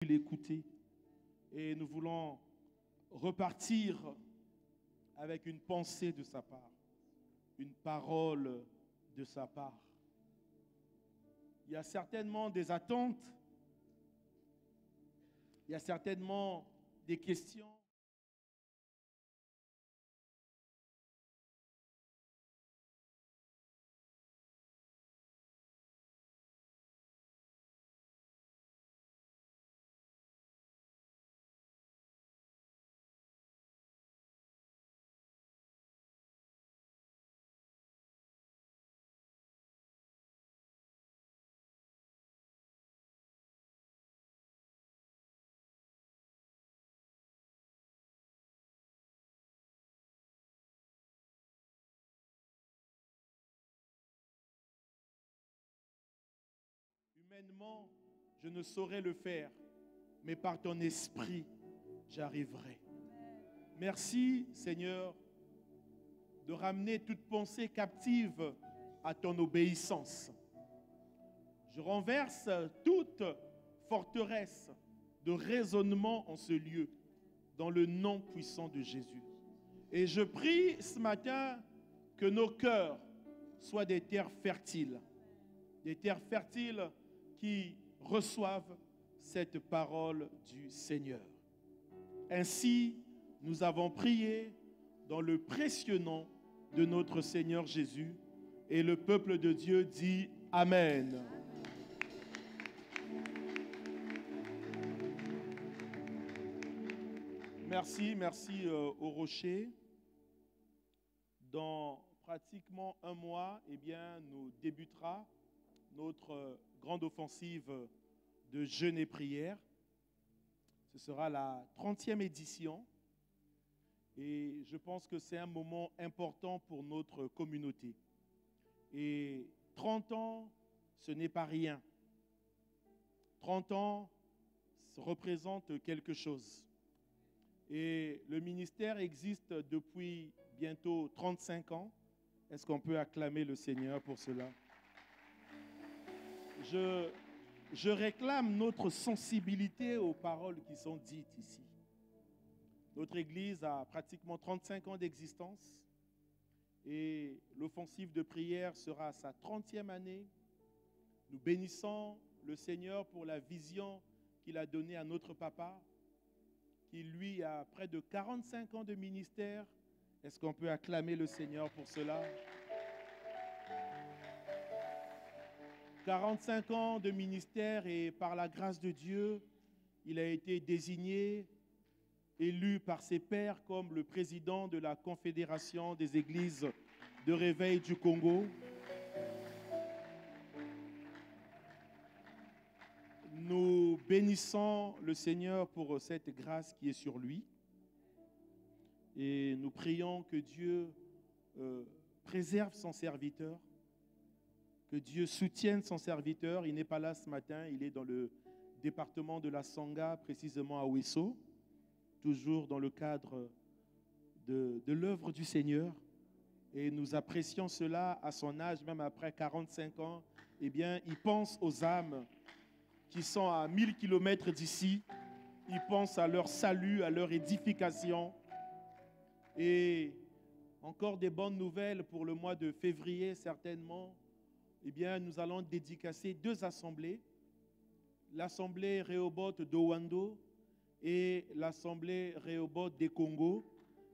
l'écouter. Et nous voulons repartir avec une pensée de sa part, une parole de sa part. Il y a certainement des attentes, il y a certainement des questions. Humainement, je ne saurais le faire, mais par ton esprit, j'arriverai. Merci, Seigneur, de ramener toute pensée captive à ton obéissance. Je renverse toute forteresse de raisonnement en ce lieu, dans le nom puissant de Jésus. Et je prie ce matin que nos cœurs soient des terres fertiles qui reçoivent cette parole du Seigneur. Ainsi, nous avons prié dans le précieux nom de notre Seigneur Jésus, et le peuple de Dieu dit Amen. Merci au Rocher. Dans pratiquement un mois, nous débutera notre grande offensive de jeûne et prière. Ce sera la 30e édition et je pense que c'est un moment important pour notre communauté. Et 30 ans, ce n'est pas rien. 30 ans représente quelque chose. Et le ministère existe depuis bientôt 35 ans. Est-ce qu'on peut acclamer le Seigneur pour cela? Je réclame notre sensibilité aux paroles qui sont dites ici. Notre Église a pratiquement 35 ans d'existence et l'offensive de prière sera à sa 30e année. Nous bénissons le Seigneur pour la vision qu'il a donnée à notre papa, qui lui a près de 45 ans de ministère. Est-ce qu'on peut acclamer le Seigneur pour cela? 45 ans de ministère et par la grâce de Dieu, il a été désigné, élu par ses pairs comme le président de la Confédération des Églises de Réveil du Congo. Nous bénissons le Seigneur pour cette grâce qui est sur lui et nous prions que Dieu préserve son serviteur, que Dieu soutienne son serviteur. Il n'est pas là ce matin, il est dans le département de la Sangha, précisément à Ouesso, toujours dans le cadre de l'œuvre du Seigneur. Et nous apprécions cela à son âge, même après 45 ans. Il pense aux âmes qui sont à 1000 kilomètres d'ici. Il pense à leur salut, à leur édification. Et encore des bonnes nouvelles pour le mois de février, certainement. Nous allons dédicacer 2 assemblées, l'assemblée Rehoboth d'Owando et l'assemblée Rehoboth des Congo.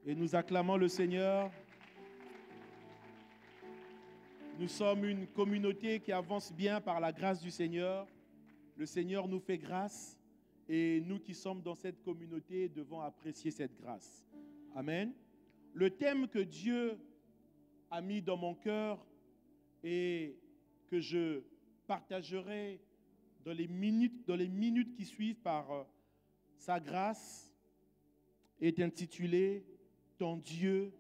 Et nous acclamons le Seigneur. Nous sommes une communauté qui avance bien par la grâce du Seigneur. Le Seigneur nous fait grâce et nous qui sommes dans cette communauté devons apprécier cette grâce. Amen. Le thème que Dieu a mis dans mon cœur et que je partagerai dans les minutes qui suivent par sa grâce est intitulé « Ton Dieu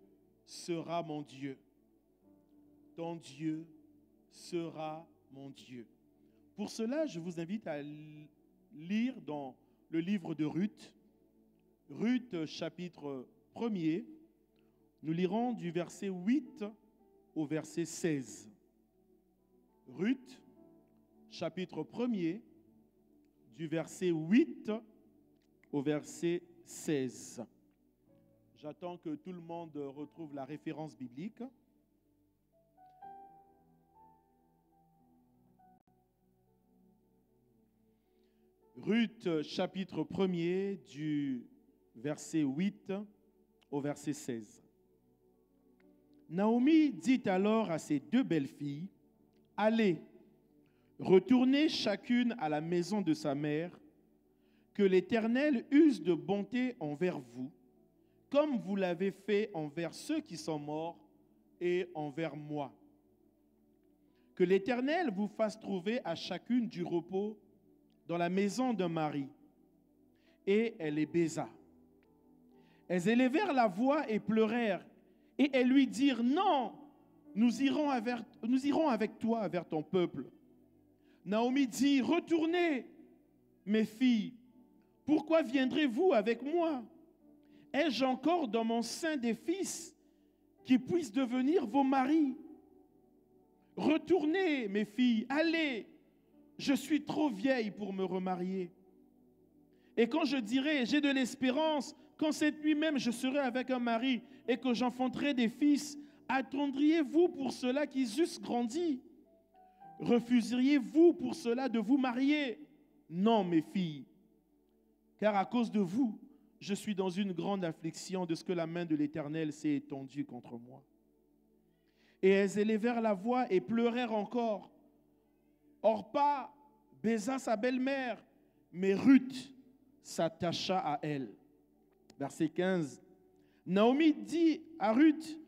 sera mon Dieu ». Ton Dieu sera mon Dieu. Pour cela, je vous invite à lire dans le livre de Ruth, Ruth chapitre 1er, nous lirons du verset 8 au verset 16. Ruth, chapitre 1er, du verset 8 au verset 16. J'attends que tout le monde retrouve la référence biblique. Ruth, chapitre 1er, du verset 8 au verset 16. Naomi dit alors à ses deux belles-filles, « Allez, retournez chacune à la maison de sa mère, que l'Éternel use de bonté envers vous, comme vous l'avez fait envers ceux qui sont morts et envers moi. Que l'Éternel vous fasse trouver à chacune du repos dans la maison d'un mari. » Et elle les baisa. Elles élevèrent la voix et pleurèrent, et elles lui dirent, « Non, nous irons avec toi vers ton peuple. » Naomi dit, « Retournez, mes filles, pourquoi viendrez-vous avec moi? Ai-je encore dans mon sein des fils qui puissent devenir vos maris? Retournez, mes filles, allez, je suis trop vieille pour me remarier. Et quand je dirai, j'ai de l'espérance, quand cette nuit même je serai avec un mari et que j'enfanterai des fils, attendriez-vous pour cela qu'ils eussent grandi? Refuseriez-vous pour cela de vous marier? Non, mes filles, car à cause de vous, je suis dans une grande affliction de ce que la main de l'Éternel s'est étendue contre moi. » Et elles élevèrent la voix et pleurèrent encore. Orpa baisa sa belle-mère, mais Ruth s'attacha à elle. Verset 15. Naomi dit à Ruth,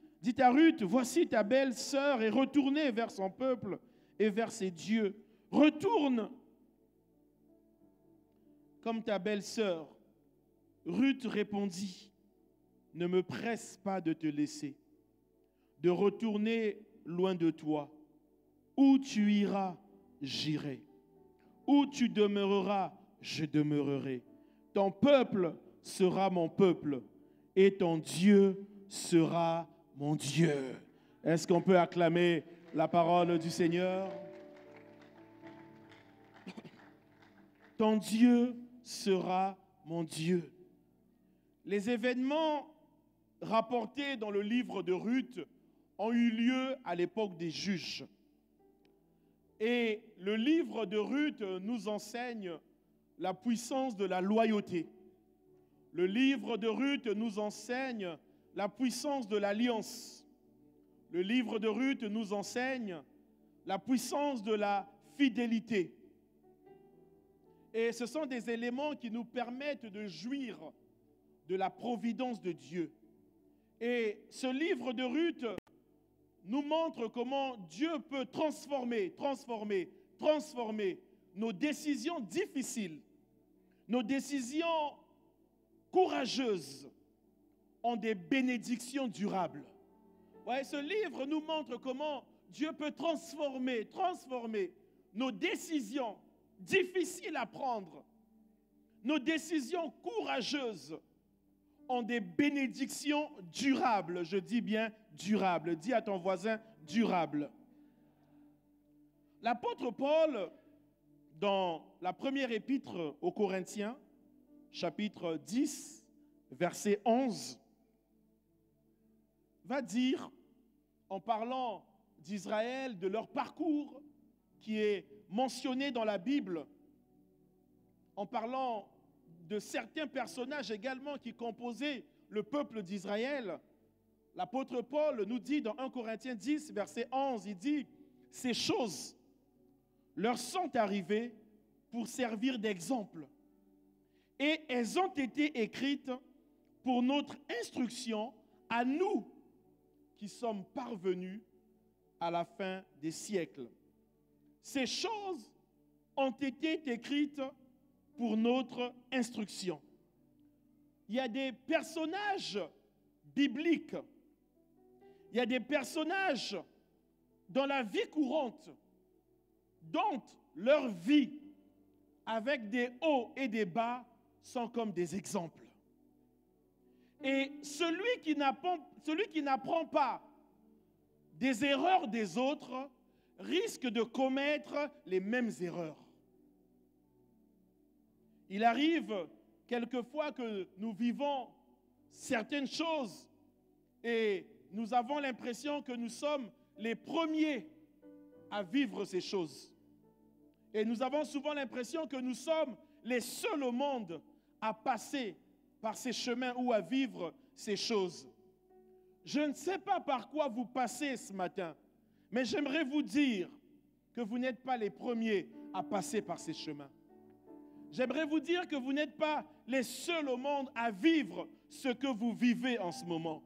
« Voici ta belle-sœur est retournée vers son peuple et vers ses dieux. Retourne comme ta belle-sœur. » Ruth répondit, « Ne me presse pas de te laisser, de retourner loin de toi. Où tu iras, j'irai. Où tu demeureras, je demeurerai. Ton peuple sera mon peuple et ton Dieu sera mon Dieu. » Est-ce qu'on peut acclamer la parole du Seigneur? Ton Dieu sera mon Dieu. Les événements rapportés dans le livre de Ruth ont eu lieu à l'époque des juges. Et le livre de Ruth nous enseigne la puissance de la loyauté. Le livre de Ruth nous enseigne la puissance de l'alliance. Le livre de Ruth nous enseigne la puissance de la fidélité. Et ce sont des éléments qui nous permettent de jouir de la providence de Dieu. Et ce livre de Ruth nous montre comment Dieu peut transformer nos décisions difficiles, nos décisions courageuses en des bénédictions durables. Ouais, ce livre nous montre comment Dieu peut transformer nos décisions difficiles à prendre, nos décisions courageuses en des bénédictions durables. Je dis bien durables. Dis à ton voisin durable. L'apôtre Paul, dans la première épître aux Corinthiens, chapitre 10, verset 11, va dire, en parlant d'Israël, de leur parcours qui est mentionné dans la Bible, en parlant de certains personnages également qui composaient le peuple d'Israël, l'apôtre Paul nous dit dans 1 Corinthiens 10, verset 11, il dit, « Ces choses leur sont arrivées pour servir d'exemple, et elles ont été écrites pour notre instruction à nous qui sommes parvenus à la fin des siècles. Ces choses ont été écrites pour notre instruction. » Il y a des personnages bibliques, il y a des personnages dans la vie courante dont leur vie, avec des hauts et des bas, sont comme des exemples. Et celui qui n'apprend pas des erreurs des autres risque de commettre les mêmes erreurs. Il arrive quelquefois que nous vivons certaines choses et nous avons l'impression que nous sommes les premiers à vivre ces choses. Et nous avons souvent l'impression que nous sommes les seuls au monde à passer par ces chemins ou à vivre ces choses. Je ne sais pas par quoi vous passez ce matin, mais j'aimerais vous dire que vous n'êtes pas les premiers à passer par ces chemins. J'aimerais vous dire que vous n'êtes pas les seuls au monde à vivre ce que vous vivez en ce moment.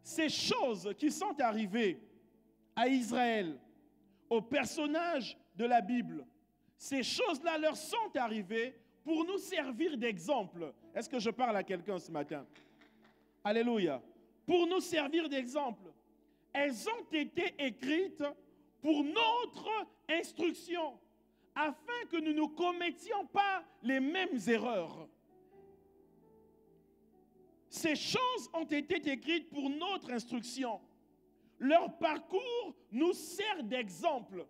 Ces choses qui sont arrivées à Israël, aux personnages de la Bible, ces choses-là leur sont arrivées pour nous servir d'exemple. Est-ce que je parle à quelqu'un ce matin? Alléluia. Pour nous servir d'exemple. Elles ont été écrites pour notre instruction, afin que nous ne commettions pas les mêmes erreurs. Ces choses ont été écrites pour notre instruction. Leur parcours nous sert d'exemple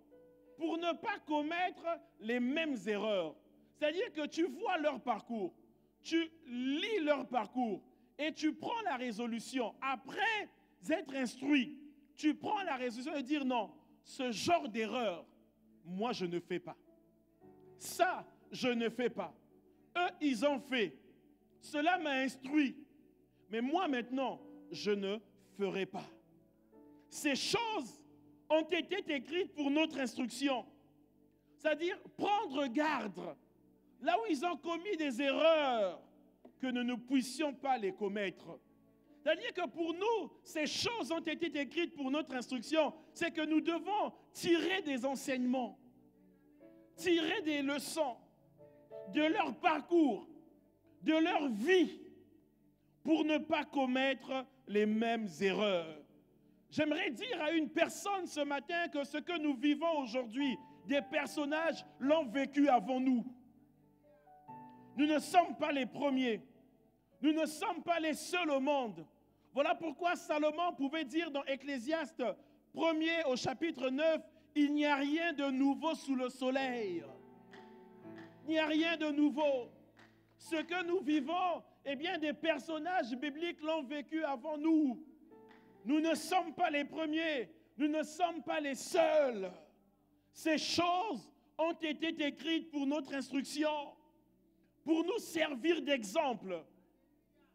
pour ne pas commettre les mêmes erreurs. C'est-à-dire que tu vois leur parcours, tu lis leur parcours et tu prends la résolution. Après être instruit, tu prends la résolution de dire non, ce genre d'erreur, moi je ne fais pas. Ça, je ne fais pas. Eux, ils ont fait. Cela m'a instruit. Mais moi maintenant, je ne ferai pas. Ces choses ont été écrites pour notre instruction. C'est-à-dire prendre garde là où ils ont commis des erreurs, que nous ne puissions pas les commettre. C'est-à-dire que pour nous, ces choses ont été écrites pour notre instruction. C'est que nous devons tirer des enseignements, tirer des leçons de leur parcours, de leur vie, pour ne pas commettre les mêmes erreurs. J'aimerais dire à une personne ce matin que ce que nous vivons aujourd'hui, des personnages l'ont vécu avant nous. Nous ne sommes pas les premiers. Nous ne sommes pas les seuls au monde. Voilà pourquoi Salomon pouvait dire dans Ecclésiaste 1er au chapitre 9, « Il n'y a rien de nouveau sous le soleil. » Il n'y a rien de nouveau. Ce que nous vivons, eh bien, des personnages bibliques l'ont vécu avant nous. Nous ne sommes pas les premiers. Nous ne sommes pas les seuls. Ces choses ont été écrites pour notre instruction, pour nous servir d'exemple.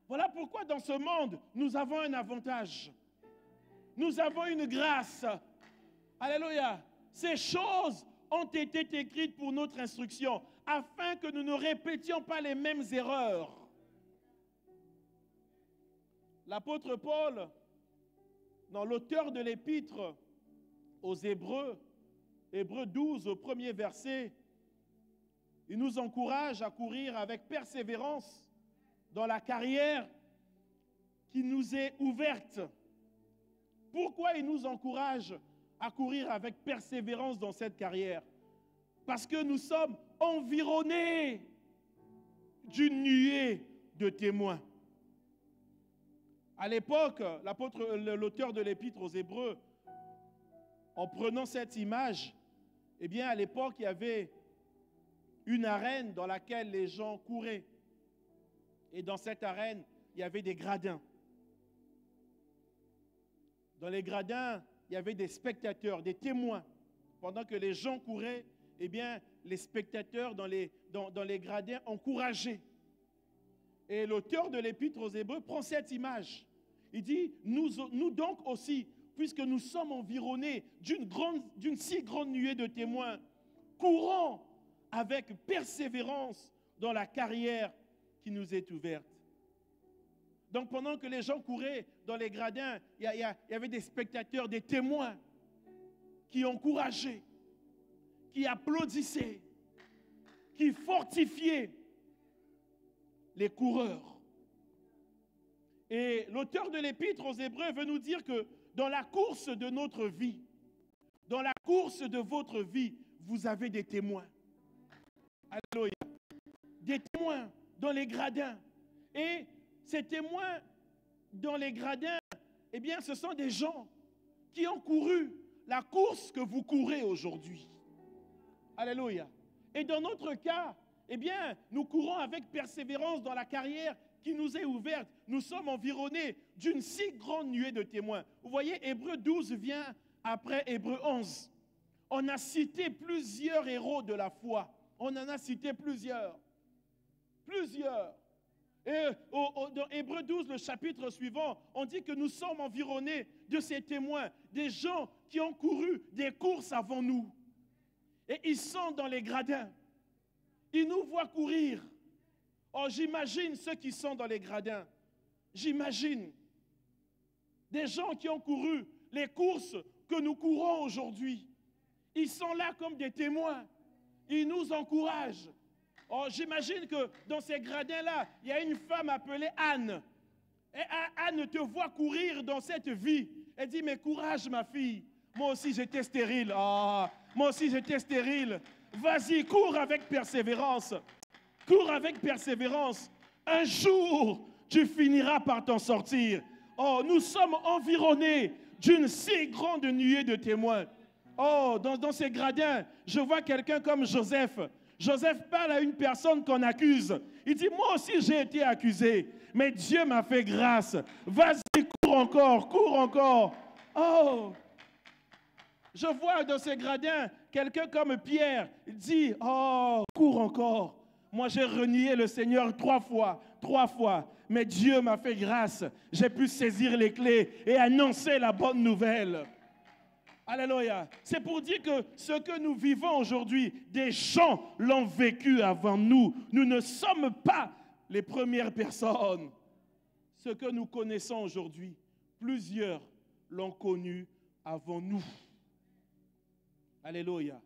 Voilà pourquoi dans ce monde, nous avons un avantage. Nous avons une grâce. Alléluia. Ces choses ont été écrites pour notre instruction, afin que nous ne répétions pas les mêmes erreurs. L'apôtre Paul, dans l'auteur de l'épître aux Hébreux, Hébreux 12, au premier verset, il nous encourage à courir avec persévérance dans la carrière qui nous est ouverte. Pourquoi il nous encourage à courir avec persévérance dans cette carrière? Parce que nous sommes environnés d'une nuée de témoins. À l'époque, l'auteur de l'épître aux Hébreux, en prenant cette image, eh bien, à l'époque, il y avait une arène dans laquelle les gens couraient. Et dans cette arène, il y avait des gradins. Dans les gradins, il y avait des spectateurs, des témoins. Pendant que les gens couraient, eh bien, les spectateurs dans les gradins encourageaient. Et l'auteur de l'épître aux Hébreux prend cette image. Il dit, nous donc aussi, puisque nous sommes environnés d'une si grande nuée de témoins, courons avec persévérance dans la carrière qui nous est ouverte. Donc pendant que les gens couraient dans les gradins, il y avait des spectateurs, des témoins qui encourageaient, qui applaudissaient, qui fortifiaient les coureurs. Et l'auteur de l'épître aux Hébreux veut nous dire que dans la course de notre vie, dans la course de votre vie, vous avez des témoins. Alléluia. Des témoins dans les gradins. Et ces témoins dans les gradins, eh bien, ce sont des gens qui ont couru la course que vous courez aujourd'hui. Alléluia. Et dans notre cas, eh bien, nous courons avec persévérance dans la carrière qui nous est ouverte. Nous sommes environnés d'une si grande nuée de témoins. Vous voyez, Hébreux 12 vient après Hébreux 11. On a cité plusieurs héros de la foi. On en a cité plusieurs. Plusieurs. Et dans Hébreux 12, le chapitre suivant, on dit que nous sommes environnés de ces témoins, des gens qui ont couru des courses avant nous. Et ils sont dans les gradins. Ils nous voient courir. Oh, j'imagine ceux qui sont dans les gradins. J'imagine des gens qui ont couru les courses que nous courons aujourd'hui. Ils sont là comme des témoins. Ils nous encouragent. Oh, j'imagine que dans ces gradins-là, il y a une femme appelée Anne. Et Anne te voit courir dans cette vie. Elle dit, mais courage ma fille. Moi aussi j'étais stérile. Oh, moi aussi j'étais stérile. Vas-y, cours avec persévérance. Cours avec persévérance. Un jour, tu finiras par t'en sortir. Oh, nous sommes environnés d'une si grande nuée de témoins. Oh, dans ces gradins, je vois quelqu'un comme Joseph. Joseph parle à une personne qu'on accuse. Il dit, moi aussi j'ai été accusé, mais Dieu m'a fait grâce. Vas-y, cours encore, cours encore. Oh, je vois dans ces gradins quelqu'un comme Pierre. Il dit, oh, cours encore. Moi j'ai renié le Seigneur 3 fois, mais Dieu m'a fait grâce. J'ai pu saisir les clés et annoncer la bonne nouvelle. Alléluia. C'est pour dire que ce que nous vivons aujourd'hui, des gens l'ont vécu avant nous. Nous ne sommes pas les premières personnes. Ce que nous connaissons aujourd'hui, plusieurs l'ont connu avant nous. Alléluia.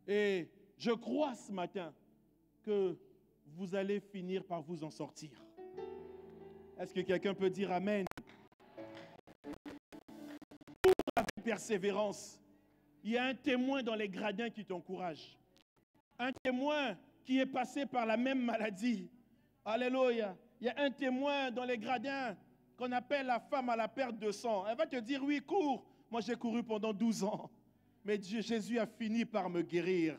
Et je crois ce matin que vous allez finir par vous en sortir. Est-ce que quelqu'un peut dire Amen? Avec persévérance. Il y a un témoin dans les gradins qui t'encourage. Un témoin qui est passé par la même maladie. Alléluia. Il y a un témoin dans les gradins qu'on appelle la femme à la perte de sang. Elle va te dire, oui, cours. Moi, j'ai couru pendant 12 ans. Mais Jésus a fini par me guérir.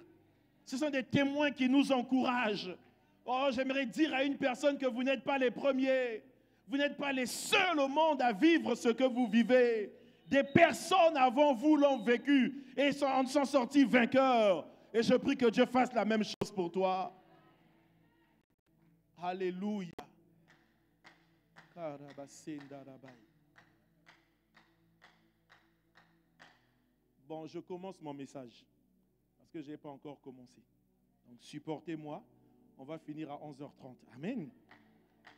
Ce sont des témoins qui nous encouragent. Oh, j'aimerais dire à une personne que vous n'êtes pas les premiers. Vous n'êtes pas les seuls au monde à vivre ce que vous vivez. Des personnes avant vous l'ont vécu et en sont sortis vainqueurs. Et je prie que Dieu fasse la même chose pour toi. Alléluia. Bon, je commence mon message parce que je n'ai pas encore commencé. Donc, supportez-moi. On va finir à 11h30. Amen.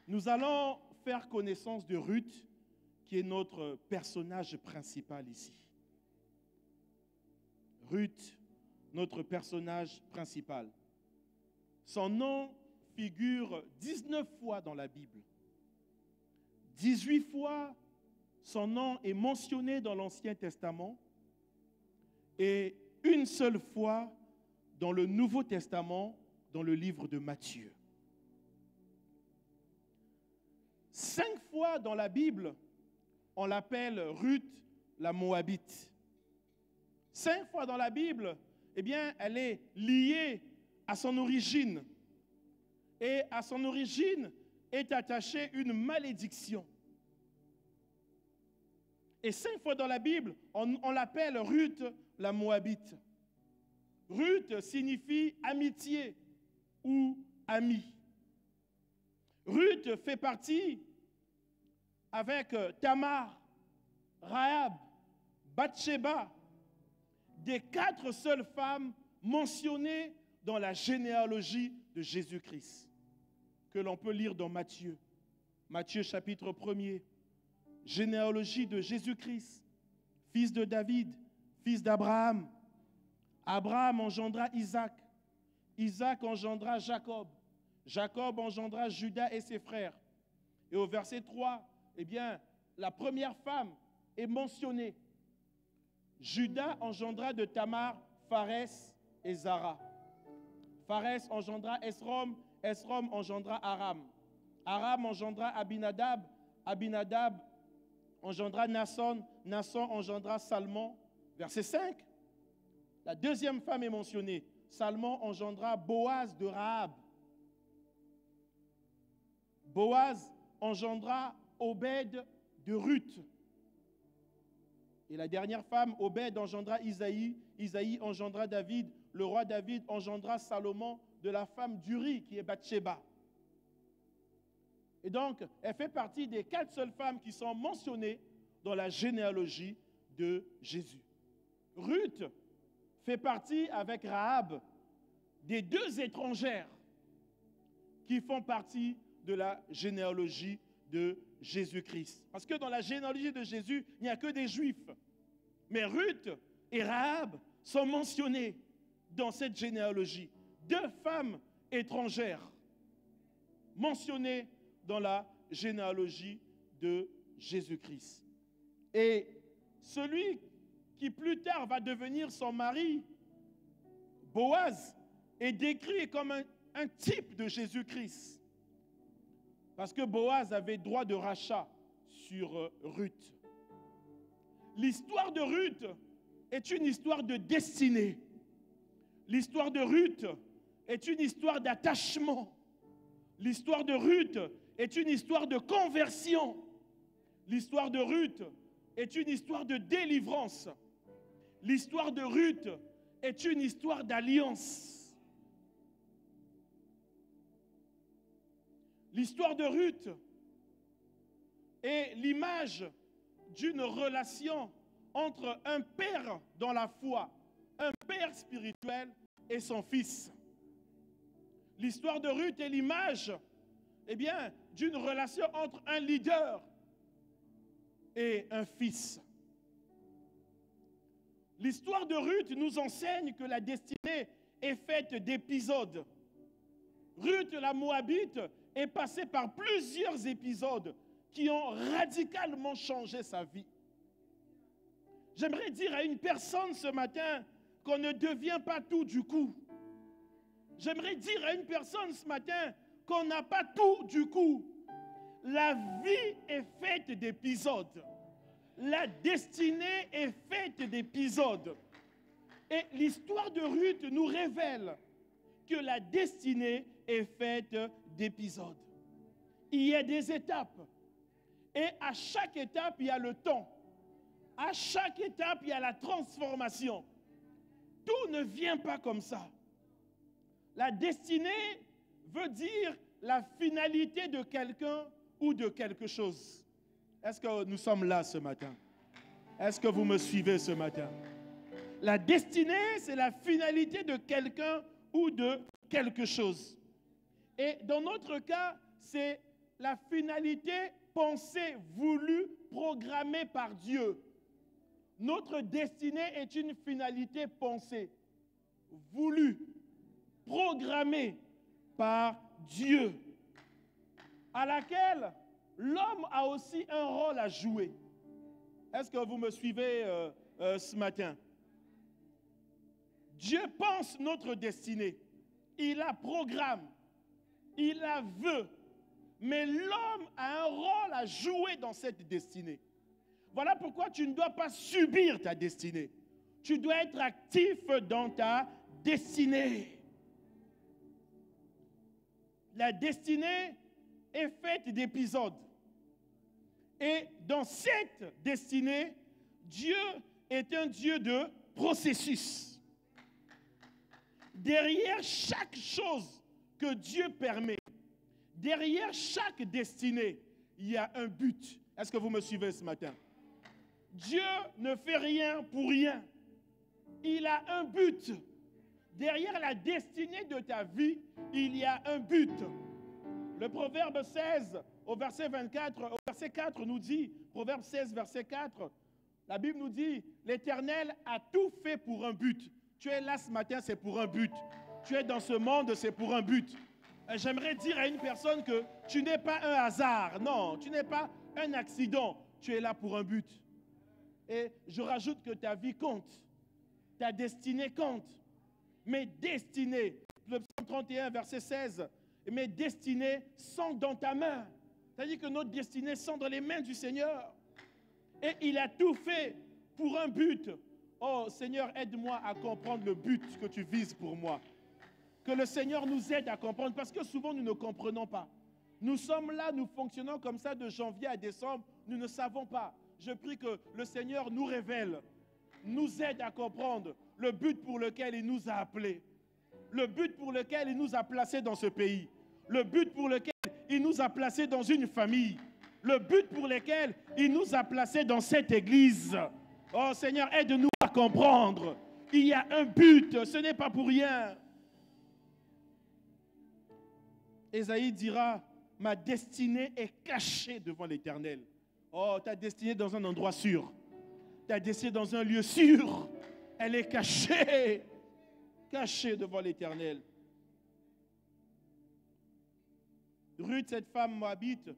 Nous allons faire connaissance de Ruth, qui est notre personnage principal ici. Ruth, notre personnage principal. Son nom figure 19 fois dans la Bible. 18 fois, son nom est mentionné dans l'Ancien Testament et une seule fois dans le Nouveau Testament, dans le livre de Matthieu. 5 fois dans la Bible, on l'appelle Ruth la Moabite. 5 fois dans la Bible, eh bien, elle est liée à son origine. Et à son origine est attachée une malédiction. Et 5 fois dans la Bible, on l'appelle Ruth la Moabite. Ruth signifie amitié ou ami. Ruth fait partie avec Tamar, Rahab, Bathsheba, des 4 seules femmes mentionnées dans la généalogie de Jésus-Christ, que l'on peut lire dans Matthieu. Matthieu chapitre 1er, généalogie de Jésus-Christ, fils de David, fils d'Abraham. Abraham engendra Isaac, Isaac engendra Jacob, Jacob engendra Judas et ses frères. Et au verset 3, eh bien, la première femme est mentionnée. Judas engendra de Tamar, Pharès et Zara. Pharès engendra Esrom, Esrom engendra Aram. Aram engendra Abinadab, Abinadab engendra Nasson, Nasson engendra Salmon. Verset 5, la deuxième femme est mentionnée. Salmon engendra Boaz de Rahab. Boaz engendra Obed de Ruth. Et la dernière femme, Obed, engendra Isaïe. Isaïe engendra David. Le roi David engendra Salomon de la femme d'Uri, qui est Bathsheba. Et donc, elle fait partie des 4 seules femmes qui sont mentionnées dans la généalogie de Jésus. Ruth fait partie, avec Rahab, des 2 étrangères qui font partie de la généalogie de Jésus-Christ. Parce que dans la généalogie de Jésus, il n'y a que des Juifs. Mais Ruth et Rahab sont mentionnées dans cette généalogie. 2 femmes étrangères mentionnées dans la généalogie de Jésus-Christ. Et celui qui plus tard va devenir son mari, Boaz, est décrit comme un type de Jésus-Christ. Parce que Boaz avait droit de rachat sur Ruth. L'histoire de Ruth est une histoire de destinée. L'histoire de Ruth est une histoire d'attachement. L'histoire de Ruth est une histoire de conversion. L'histoire de Ruth est une histoire de délivrance. L'histoire de Ruth est une histoire d'alliance. L'histoire de Ruth est l'image d'une relation entre un père dans la foi, un père spirituel et son fils. L'histoire de Ruth est l'image, d'une relation entre un leader et un fils. L'histoire de Ruth nous enseigne que la destinée est faite d'épisodes. Ruth, la Moabite, est passée par plusieurs épisodes qui ont radicalement changé sa vie. J'aimerais dire à une personne ce matin qu'on ne devient pas tout du coup. J'aimerais dire à une personne ce matin qu'on n'a pas tout du coup. La vie est faite d'épisodes. La destinée est faite d'épisodes. Et l'histoire de Ruth nous révèle que la destinée est faite d'épisodes. Il y a des étapes. Et à chaque étape, il y a le temps. À chaque étape, il y a la transformation. Tout ne vient pas comme ça. La destinée veut dire la finalité de quelqu'un ou de quelque chose. Est-ce que nous sommes là ce matin? Est-ce que vous me suivez ce matin? La destinée, c'est la finalité de quelqu'un ou de quelque chose. Et dans notre cas, c'est la finalité pensée, voulue, programmée par Dieu. Notre destinée est une finalité pensée, voulue, programmée par Dieu, à laquelle l'homme a aussi un rôle à jouer. Est-ce que vous me suivez ce matin? Dieu pense notre destinée. Il la programme. Il la veut. Mais l'homme a un rôle à jouer dans cette destinée. Voilà pourquoi tu ne dois pas subir ta destinée. Tu dois être actif dans ta destinée. La destinée est faite d'épisodes. Et dans cette destinée, Dieu est un Dieu de processus. Derrière chaque chose que Dieu permet, derrière chaque destinée, il y a un but. Est-ce que vous me suivez ce matin? Dieu ne fait rien pour rien. Il a un but. Derrière la destinée de ta vie, il y a un but. Le Proverbe 16, au verset 24, au verset 4 nous dit, Proverbe 16, verset 4, la Bible nous dit, l'Éternel a tout fait pour un but. Tu es là ce matin, c'est pour un but. Tu es dans ce monde, c'est pour un but. J'aimerais dire à une personne que tu n'es pas un hasard. Non, tu n'es pas un accident. Tu es là pour un but. Et je rajoute que ta vie compte. Ta destinée compte. Mes destinées, le psaume 31, verset 16, mes destinées sont dans ta main. C'est-à-dire que nos destinées sont dans les mains du Seigneur. Et il a tout fait pour un but. Oh Seigneur, aide-moi à comprendre le but que tu vises pour moi. Que le Seigneur nous aide à comprendre, parce que souvent nous ne comprenons pas. Nous sommes là, nous fonctionnons comme ça de janvier à décembre. Nous ne savons pas. Je prie que le Seigneur nous révèle, nous aide à comprendre le but pour lequel il nous a appelés. Le but pour lequel il nous a placés dans ce pays. Le but pour lequel il nous a placés dans une famille. Le but pour lequel il nous a placés dans cette église. Oh Seigneur, aide-nous à comprendre. Il y a un but, ce n'est pas pour rien. Ésaïe dira, ma destinée est cachée devant l'Éternel. Oh, ta destinée est dans un endroit sûr. Ta destinée est dans un lieu sûr. Elle est cachée. Cachée devant l'Éternel. Ruth, cette femme moabite,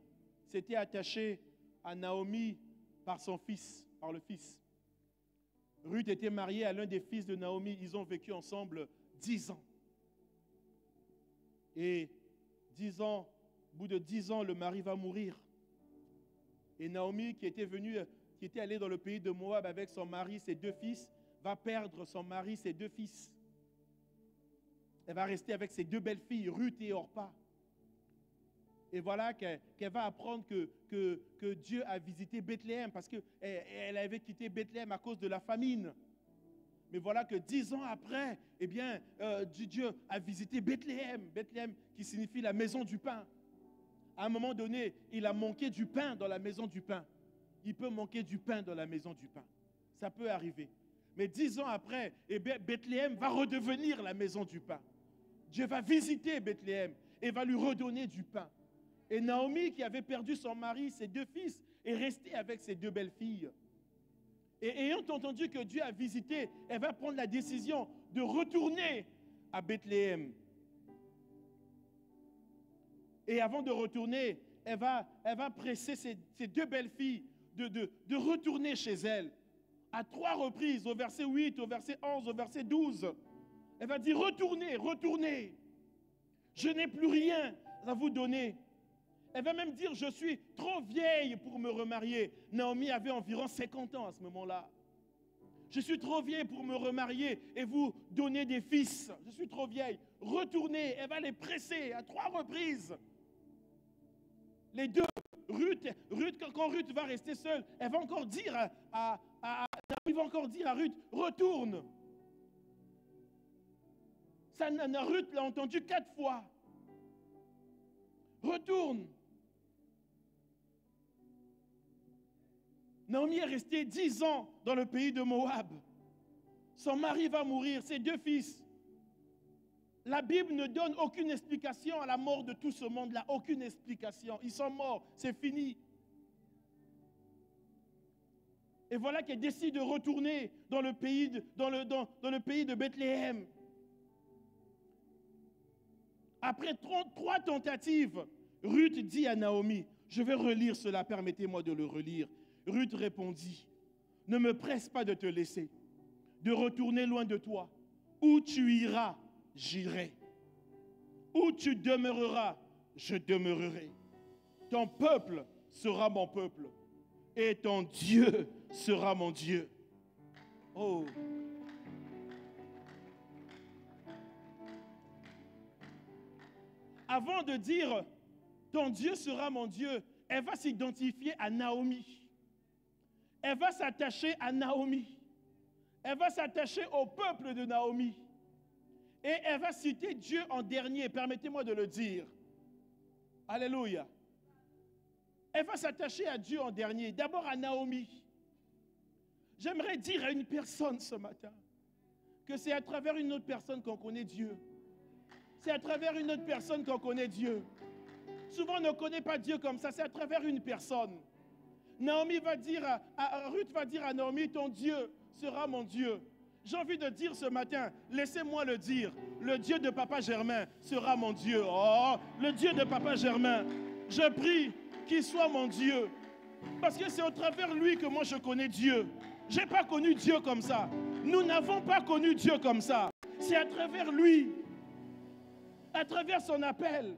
s'était attachée à Naomi par son fils, par le fils. Ruth était mariée à l'un des fils de Naomi. Ils ont vécu ensemble 10 ans. Et 10 ans, au bout de 10 ans, le mari va mourir. Et Naomi, qui était allée dans le pays de Moab avec son mari, ses 2 fils, va perdre son mari, ses 2 fils. Elle va rester avec ses 2 belles-filles, Ruth et Orpa. Et voilà qu'elle va apprendre que Dieu a visité Bethléem parce qu'elle avait quitté Bethléem à cause de la famine. Mais voilà que 10 ans après, eh bien, Dieu a visité Bethléem. Bethléem qui signifie la maison du pain. À un moment donné, il a manqué du pain dans la maison du pain. Il peut manquer du pain dans la maison du pain. Ça peut arriver. Mais 10 ans après, eh bien, Bethléem va redevenir la maison du pain. Dieu va visiter Bethléem et va lui redonner du pain. Et Naomi, qui avait perdu son mari, ses 2 fils, est restée avec ses 2 belles-filles. Et ayant entendu que Dieu a visité, elle va prendre la décision de retourner à Bethléem. Et avant de retourner, elle va presser ses 2 belles-filles de retourner chez elle. À 3 reprises, au verset 8, au verset 11, au verset 12. Elle va dire, retournez, retournez. Je n'ai plus rien à vous donner. Elle va même dire, je suis trop vieille pour me remarier. Naomi avait environ 50 ans à ce moment-là. Je suis trop vieille pour me remarier et vous donner des fils. Je suis trop vieille. Retournez. Elle va les presser à 3 reprises. Les 2, Ruth, quand Ruth va rester seule, elle va encore dire Naomi va encore dire à Ruth, retourne. Ruth l'a entendu 4 fois. Retourne. Naomi est restée 10 ans dans le pays de Moab. Son mari va mourir, ses 2 fils. La Bible ne donne aucune explication à la mort de tout ce monde-là. Aucune explication. Ils sont morts, c'est fini. Et voilà qu'elle décide de retourner dans le pays de Bethléem. Après 33 tentatives, Ruth dit à Naomi, je vais relire cela, permettez-moi de le relire. Ruth répondit, ne me presse pas de te laisser, de retourner loin de toi. Où tu iras, j'irai. Où tu demeureras, je demeurerai. Ton peuple sera mon peuple et ton Dieu sera mon Dieu. Oh! Avant de dire ton Dieu sera mon Dieu, elle va s'identifier à Naomi. Elle va s'attacher à Naomi. Elle va s'attacher au peuple de Naomi. Et elle va citer Dieu en dernier, permettez-moi de le dire. Alléluia. Elle va s'attacher à Dieu en dernier, d'abord à Naomi. J'aimerais dire à une personne ce matin que c'est à travers une autre personne qu'on connaît Dieu. C'est à travers une autre personne qu'on connaît Dieu. Souvent, on ne connaît pas Dieu comme ça, c'est à travers une personne. Naomi va dire Ruth va dire à Naomi, ton Dieu sera mon Dieu. J'ai envie de dire ce matin, laissez-moi le dire, le Dieu de Papa Germain sera mon Dieu. Oh, le Dieu de Papa Germain, je prie qu'il soit mon Dieu. Parce que c'est au travers lui que moi je connais Dieu. Je n'ai pas connu Dieu comme ça. Nous n'avons pas connu Dieu comme ça. C'est à travers lui, à travers son appel,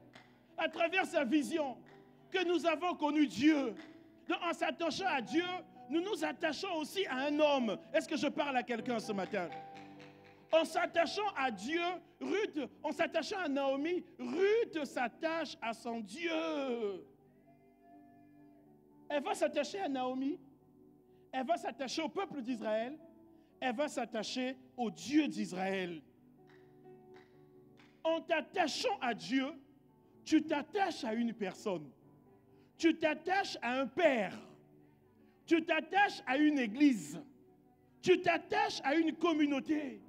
à travers sa vision, que nous avons connu Dieu. Donc, en s'attachant à Dieu, nous nous attachons aussi à un homme. Est-ce que je parle à quelqu'un ce matin? En s'attachant à Dieu, Ruth, en s'attachant à Naomi, Ruth s'attache à son Dieu. Elle va s'attacher à Naomi, elle va s'attacher au peuple d'Israël, elle va s'attacher au Dieu d'Israël. En t'attachant à Dieu, tu t'attaches à une personne. Tu t'attaches à un père. Tu t'attaches à une église. Tu t'attaches à une communauté.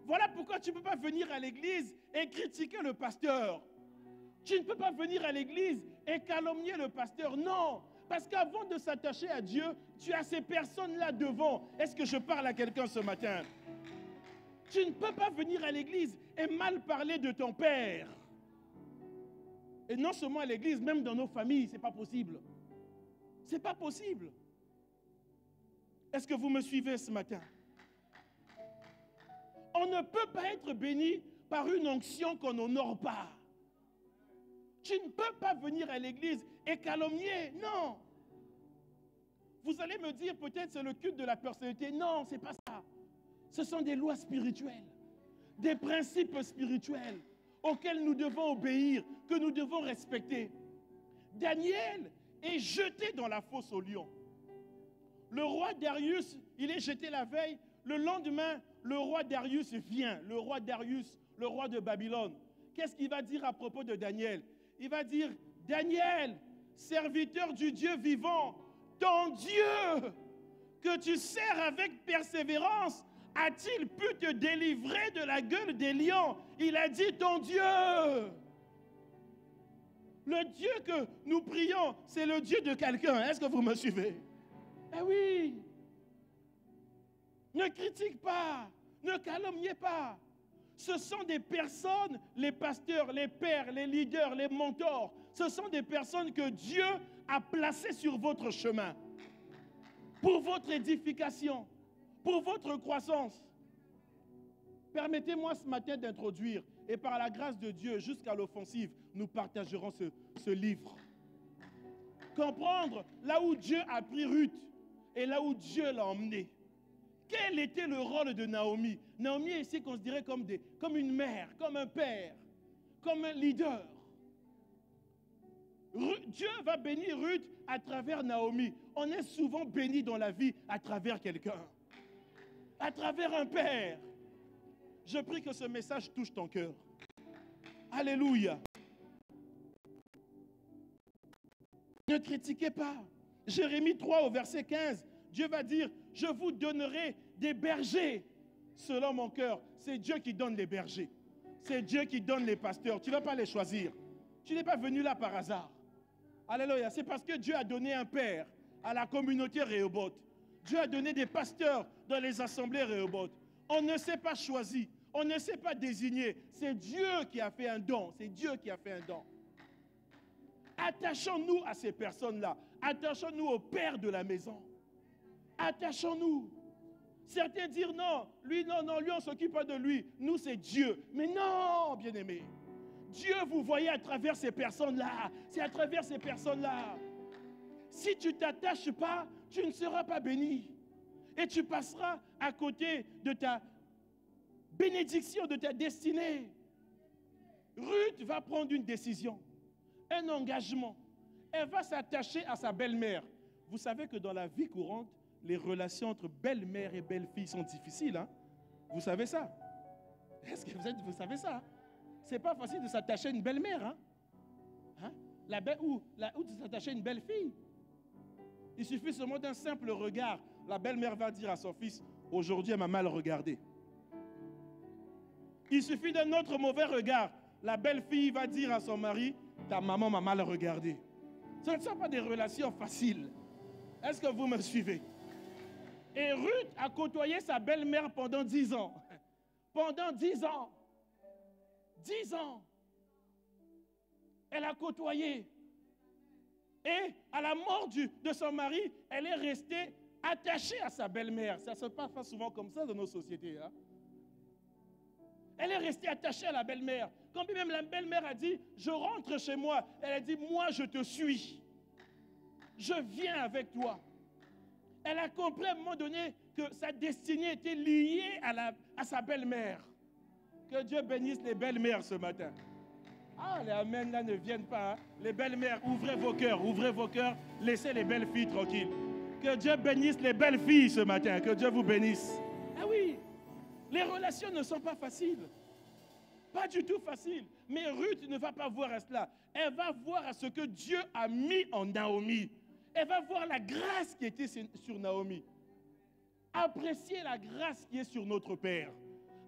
Voilà pourquoi tu ne peux pas venir à l'église et critiquer le pasteur. Tu ne peux pas venir à l'église et calomnier le pasteur. Non, parce qu'avant de s'attacher à Dieu, tu as ces personnes-là devant. Est-ce que je parle à quelqu'un ce matin? Tu ne peux pas venir à l'église et mal parler de ton père. Et non seulement à l'église, même dans nos familles, ce n'est pas possible. Ce n'est pas possible. Est-ce que vous me suivez ce matin? On ne peut pas être béni par une onction qu'on n'honore pas. Tu ne peux pas venir à l'église et calomnier. Non. Vous allez me dire peut-être c'est le culte de la personnalité. Non, ce n'est pas ça. Ce sont des lois spirituelles, des principes spirituels auxquels nous devons obéir, que nous devons respecter. Daniel est jeté dans la fosse aux lions. Le roi Darius, il est jeté la veille. Le lendemain, le roi Darius vient, le roi Darius, le roi de Babylone. Qu'est-ce qu'il va dire à propos de Daniel? Il va dire, Daniel, serviteur du Dieu vivant, ton Dieu que tu sers avec persévérance, a-t-il pu te délivrer de la gueule des lions? Il a dit ton Dieu. Le Dieu que nous prions, c'est le Dieu de quelqu'un. Est-ce que vous me suivez? Eh oui. Ne critique pas, ne calomniez pas. Ce sont des personnes, les pasteurs, les pères, les leaders, les mentors. Ce sont des personnes que Dieu a placées sur votre chemin pour votre édification, pour votre croissance. Permettez-moi ce matin d'introduire, et par la grâce de Dieu, jusqu'à l'offensive, nous partagerons ce livre. Comprendre là où Dieu a pris Ruth et là où Dieu l'a emmené. Quel était le rôle de Naomi? Naomi est ici considérée comme une mère, comme un père, comme un leader. Dieu va bénir Ruth à travers Naomi. On est souvent béni dans la vie à travers quelqu'un, à travers un père. Je prie que ce message touche ton cœur. Alléluia. Ne critiquez pas. Jérémie 3 au verset 15, Dieu va dire, je vous donnerai des bergers selon mon cœur. C'est Dieu qui donne les bergers. C'est Dieu qui donne les pasteurs. Tu ne vas pas les choisir. Tu n'es pas venu là par hasard. Alléluia. C'est parce que Dieu a donné un père à la communauté Rehoboth. Dieu a donné des pasteurs dans les assemblées Rehoboth. On ne s'est pas choisi. On ne s'est pas désigné. C'est Dieu qui a fait un don. C'est Dieu qui a fait un don. Attachons-nous à ces personnes-là. Attachons-nous au père de la maison. Attachons-nous. Certains dirent non, lui on s'occupe pas de lui. Nous c'est Dieu. Mais non, bien-aimé. Dieu vous voyez à travers ces personnes-là. C'est à travers ces personnes-là. Si tu ne t'attaches pas, tu ne seras pas béni. Et tu passeras à côté de ta bénédiction, de ta destinée. Ruth va prendre une décision, un engagement. Elle va s'attacher à sa belle-mère. Vous savez que dans la vie courante, les relations entre belle-mère et belle-fille sont difficiles. Hein? Vous savez ça? Est-ce que vous savez ça? Ce n'est pas facile de s'attacher à une belle-mère. Hein? Hein? Ou de s'attacher à une belle-fille. Il suffit seulement d'un simple regard. La belle-mère va dire à son fils, aujourd'hui elle m'a mal regardé. Il suffit d'un autre mauvais regard. La belle-fille va dire à son mari, ta maman m'a mal regardé. Ce ne sont pas des relations faciles. Est-ce que vous me suivez? Et Ruth a côtoyé sa belle-mère pendant 10 ans. Pendant 10 ans. 10 ans. Elle a côtoyé. Et à la mort de son mari, elle est restée attachée à sa belle-mère. Ça ne se passe pas souvent comme ça dans nos sociétés. Hein? Elle est restée attachée à la belle-mère. Quand même la belle-mère a dit, je rentre chez moi. Elle a dit, moi je te suis. Je viens avec toi. Elle a compris à un moment donné que sa destinée était liée à sa belle-mère. Que Dieu bénisse les belles-mères ce matin. Ah, les amens là ne viennent pas. Hein. Les belles-mères, ouvrez vos cœurs, laissez les belles filles tranquilles. Que Dieu bénisse les belles filles ce matin, que Dieu vous bénisse. Ah oui, les relations ne sont pas faciles. Pas du tout faciles. Mais Ruth ne va pas voir à cela. Elle va voir à ce que Dieu a mis en Naomi. Elle va voir la grâce qui était sur Naomi. Appréciez la grâce qui est sur notre Père.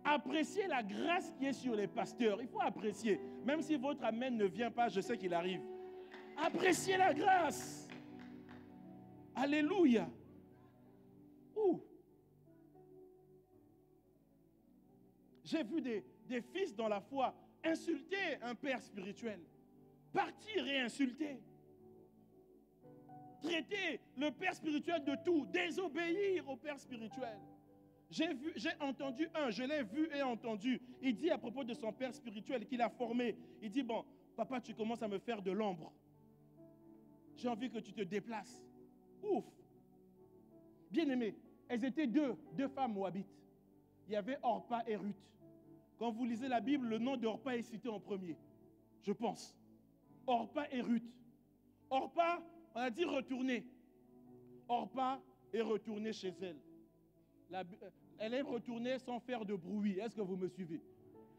Appréciez la grâce qui est sur les pasteurs. Il faut apprécier. Même si votre amen ne vient pas, je sais qu'il arrive. Appréciez la grâce. Alléluia. Ouh. J'ai vu des fils dans la foi insulter un père spirituel. Partir et insulter. Traiter le père spirituel de tout. Désobéir au père spirituel. Je l'ai vu et entendu. Il dit à propos de son père spirituel qu'il a formé. Il dit, bon, papa, tu commences à me faire de l'ombre. J'ai envie que tu te déplaces. Ouf. Bien aimé, elles étaient deux femmes moabites. Il y avait Orpa et Ruth. Quand vous lisez la Bible, le nom d'Orpa est cité en premier. Je pense. Orpa et Ruth. Orpa, on a dit retourner. Orpa est retournée chez elle. Elle est retournée sans faire de bruit. Est-ce que vous me suivez?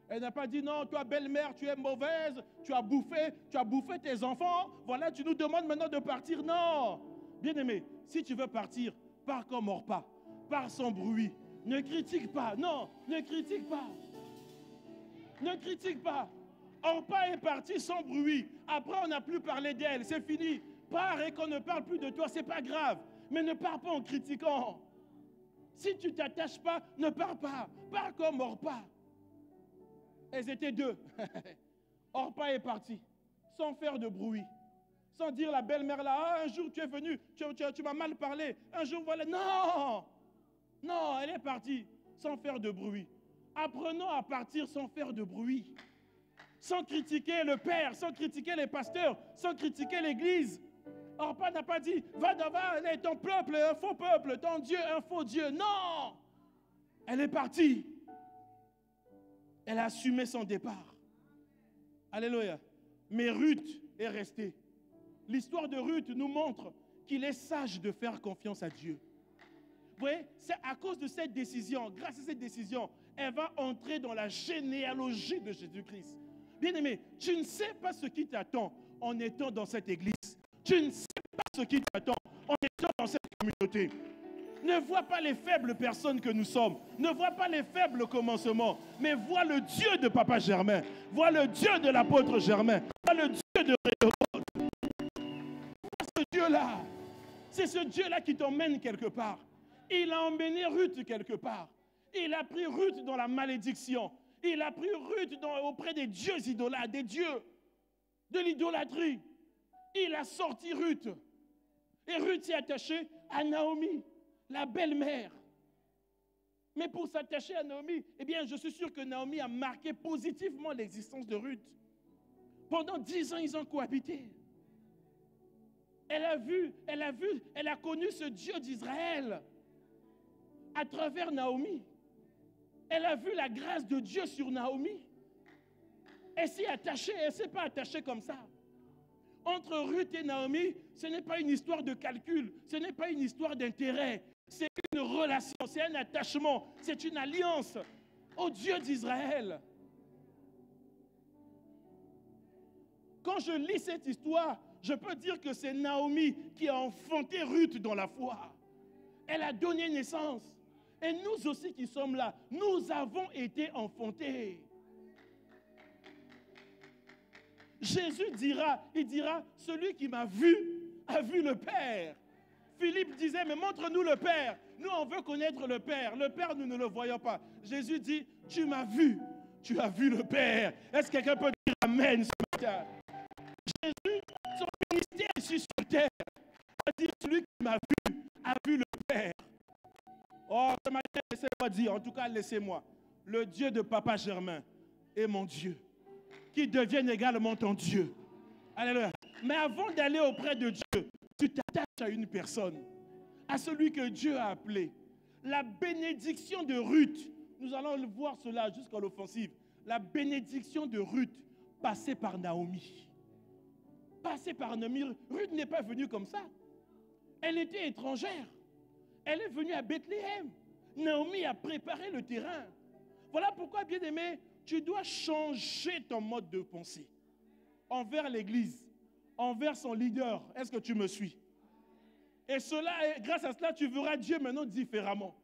Elle n'a pas dit non, toi belle-mère, tu es mauvaise, tu as bouffé tes enfants, voilà, tu nous demandes maintenant de partir. Non. Bien-aimé, si tu veux partir, pars comme Orpa, pars sans bruit. Ne critique pas, non, ne critique pas. Ne critique pas. Orpa est partie sans bruit. Après, on n'a plus parlé d'elle, c'est fini. Pars et qu'on ne parle plus de toi, c'est pas grave. Mais ne pars pas en critiquant. Si tu ne t'attaches pas, ne pars pas. Pars comme Orpa. Elles étaient deux. Orpa est partie, sans faire de bruit. Sans dire la belle-mère là, ah, un jour tu es venu, tu m'as mal parlé. Un jour voilà, non. Non, elle est partie, sans faire de bruit. Apprenons à partir sans faire de bruit. Sans critiquer le père, sans critiquer les pasteurs, sans critiquer l'église. Orpa n'a pas dit, va devant, ton peuple, un faux peuple, ton Dieu, un faux Dieu. Non! Elle est partie. Elle a assumé son départ. Alléluia. Mais Ruth est restée. L'histoire de Ruth nous montre qu'il est sage de faire confiance à Dieu. Vous voyez, c'est à cause de cette décision, grâce à cette décision, elle va entrer dans la généalogie de Jésus-Christ. Bien-aimé, tu ne sais pas ce qui t'attend en étant dans cette église. Tu ne sais pas ce qui t'attend en étant dans cette communauté. Ne vois pas les faibles personnes que nous sommes. Ne vois pas les faibles commencements. Mais vois le Dieu de Papa Germain. Vois le Dieu de l'apôtre Germain. Vois le Dieu de Réhorod. Vois ce Dieu-là. C'est ce Dieu-là qui t'emmène quelque part. Il a emmené Ruth quelque part. Il a pris Ruth dans la malédiction. Il a pris Ruth auprès des dieux idolâtres, des dieux de l'idolâtrie. Il a sorti Ruth. Et Ruth s'est attachée à Naomi, la belle-mère. Mais pour s'attacher à Naomi, eh bien, je suis sûr que Naomi a marqué positivement l'existence de Ruth. Pendant 10 ans, ils ont cohabité. Elle a connu ce Dieu d'Israël à travers Naomi. Elle a vu la grâce de Dieu sur Naomi. Elle s'est attachée, elle ne s'est pas attachée comme ça. Entre Ruth et Naomi, ce n'est pas une histoire de calcul, ce n'est pas une histoire d'intérêt. C'est une relation, c'est un attachement, c'est une alliance au Dieu d'Israël. Quand je lis cette histoire, je peux dire que c'est Naomi qui a enfanté Ruth dans la foi. Elle a donné naissance. Et nous aussi qui sommes là, nous avons été enfantés. Jésus dira, celui qui m'a vu, a vu le Père. Philippe disait, mais montre-nous le Père. Nous, on veut connaître le Père. Le Père, nous ne le voyons pas. Jésus dit, tu m'as vu, tu as vu le Père. Est-ce que quelqu'un peut dire Amen ce matin? Jésus, son ministère ici sur terre, a dit, celui qui m'a vu, a vu le Père. Oh, ce matin, laissez-moi dire, en tout cas, laissez-moi. Le Dieu de Papa Germain est mon Dieu, qui devienne également ton Dieu. Alléluia. Mais avant d'aller auprès de Dieu, tu t'attaches à une personne, à celui que Dieu a appelé. La bénédiction de Ruth, nous allons voir cela jusqu'à l'offensive. La bénédiction de Ruth passée par Naomi. Passée par Naomi. Ruth n'est pas venue comme ça. Elle était étrangère. Elle est venue à Bethléem. Naomi a préparé le terrain. Voilà pourquoi, bien-aimé, tu dois changer ton mode de pensée envers l'Église, envers son leader. Est-ce que tu me suis? Et grâce à cela, tu verras Dieu maintenant différemment.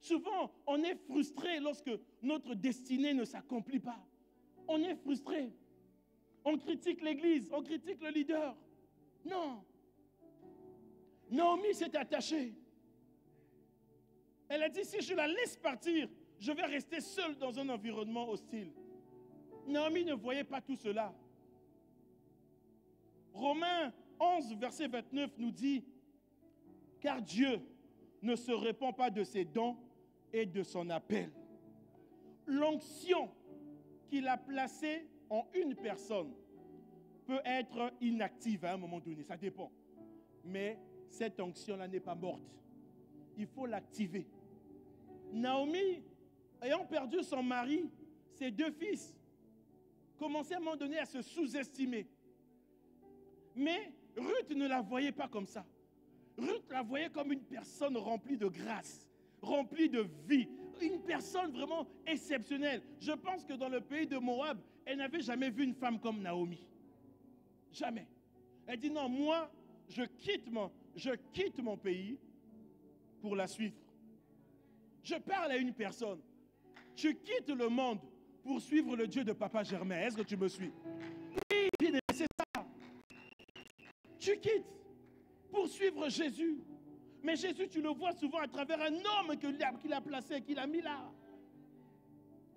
Souvent, on est frustré lorsque notre destinée ne s'accomplit pas. On est frustré. On critique l'Église, on critique le leader. Non. Naomi s'est attachée. Elle a dit, si je la laisse partir, je vais rester seule dans un environnement hostile. Naomi ne voyait pas tout cela. Romains 11, verset 29 nous dit, car Dieu ne se répand pas de ses dons et de son appel. L'onction qu'il a placée en une personne peut être inactive à un moment donné, ça dépend. Mais cette onction-là n'est pas morte. Il faut l'activer. Naomi, ayant perdu son mari, ses 2 fils, commençait à un moment donné à se sous-estimer. Mais Ruth ne la voyait pas comme ça. Ruth la voyait comme une personne remplie de grâce, remplie de vie, une personne vraiment exceptionnelle. Je pense que dans le pays de Moab, elle n'avait jamais vu une femme comme Naomi. Jamais. Elle dit non, moi, je quitte mon pays pour la suivre. Je parle à une personne. Tu quittes le monde pour suivre le Dieu de Papa Germain. Est-ce que tu me suis? Oui, c'est ça. Tu quittes pour suivre Jésus. Mais Jésus, tu le vois souvent à travers un homme qu'il a placé, qu'il a mis là.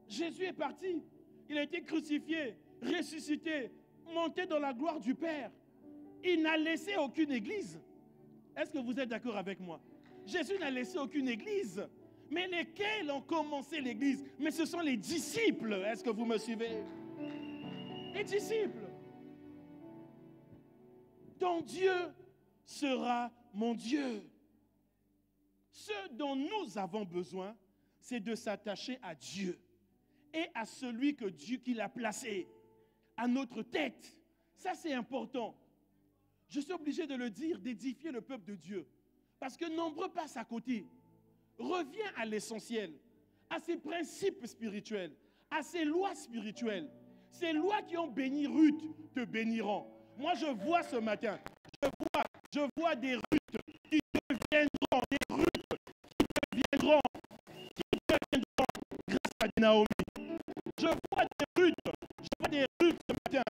Jésus est parti. Il a été crucifié, ressuscité, monté dans la gloire du Père. Il n'a laissé aucune église. Est-ce que vous êtes d'accord avec moi? Jésus n'a laissé aucune église. Mais lesquels ont commencé l'église? Mais ce sont les disciples. Est-ce que vous me suivez? Les disciples. Ton Dieu sera mon Dieu. Ce dont nous avons besoin, c'est de s'attacher à Dieu et à celui que Dieu qu'il a placé à notre tête. Ça, c'est important. Je suis obligé de le dire, d'édifier le peuple de Dieu. Parce que nombreux passent à côté. Reviens à l'essentiel, à ces principes spirituels, à ces lois spirituelles. Ces lois qui ont béni Ruth te béniront. Moi, je vois ce matin, je vois des Ruth qui deviendront, des Ruth qui deviendront grâce à Naomi. Je vois des Ruth ce matin.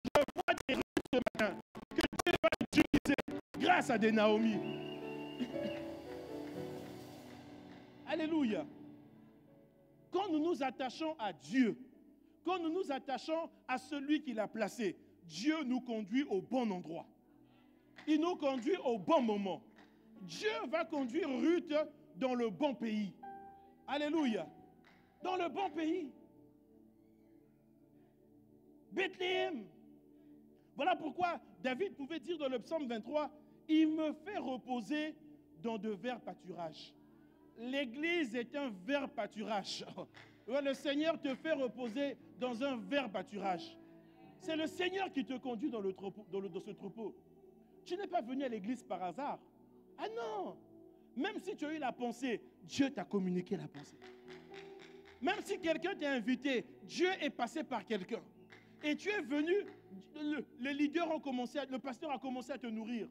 Je vois des Ruth ce matin que Dieu va utiliser grâce à des Naomi. Alléluia. Quand nous nous attachons à Dieu, quand nous nous attachons à celui qui l'a placé, Dieu nous conduit au bon endroit. Il nous conduit au bon moment. Dieu va conduire Ruth dans le bon pays. Alléluia. Dans le bon pays. Bethléem. Voilà pourquoi David pouvait dire dans le psaume 23, « Il me fait reposer dans de verts pâturages. » L'église est un vert pâturage. Le Seigneur te fait reposer dans un vert pâturage. C'est le Seigneur qui te conduit dans ce troupeau. Tu n'es pas venu à l'église par hasard. Ah non! Même si tu as eu la pensée, Dieu t'a communiqué la pensée. Même si quelqu'un t'a invité, Dieu est passé par quelqu'un. Et tu es venu, le pasteur a commencé à te nourrir.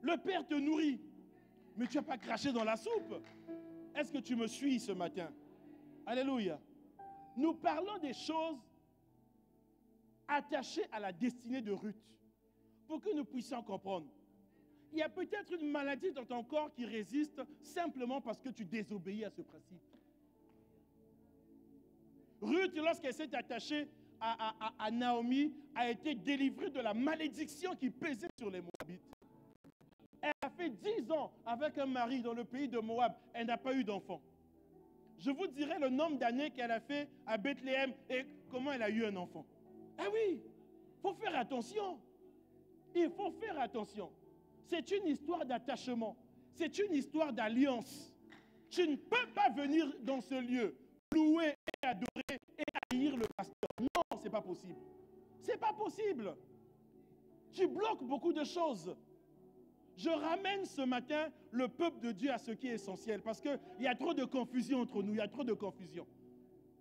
Le Père te nourrit. Mais tu n'as pas craché dans la soupe. Est-ce que tu me suis ce matin? Alléluia. Nous parlons des choses attachées à la destinée de Ruth pour que nous puissions comprendre. Il y a peut-être une maladie dans ton corps qui résiste simplement parce que tu désobéis à ce principe. Ruth, lorsqu'elle s'est attachée à Naomi, a été délivrée de la malédiction qui pesait sur les Moabites. Elle a fait 10 ans avec un mari dans le pays de Moab. Elle n'a pas eu d'enfant. Je vous dirai le nombre d'années qu'elle a fait à Bethléem et comment elle a eu un enfant. Ah oui, il faut faire attention. Il faut faire attention. C'est une histoire d'attachement. C'est une histoire d'alliance. Tu ne peux pas venir dans ce lieu, louer et adorer et haïr le pasteur. Non, ce n'est pas possible. Ce n'est pas possible. Tu bloques beaucoup de choses. Je ramène ce matin le peuple de Dieu à ce qui est essentiel parce qu'il y a trop de confusion entre nous, il y a trop de confusion.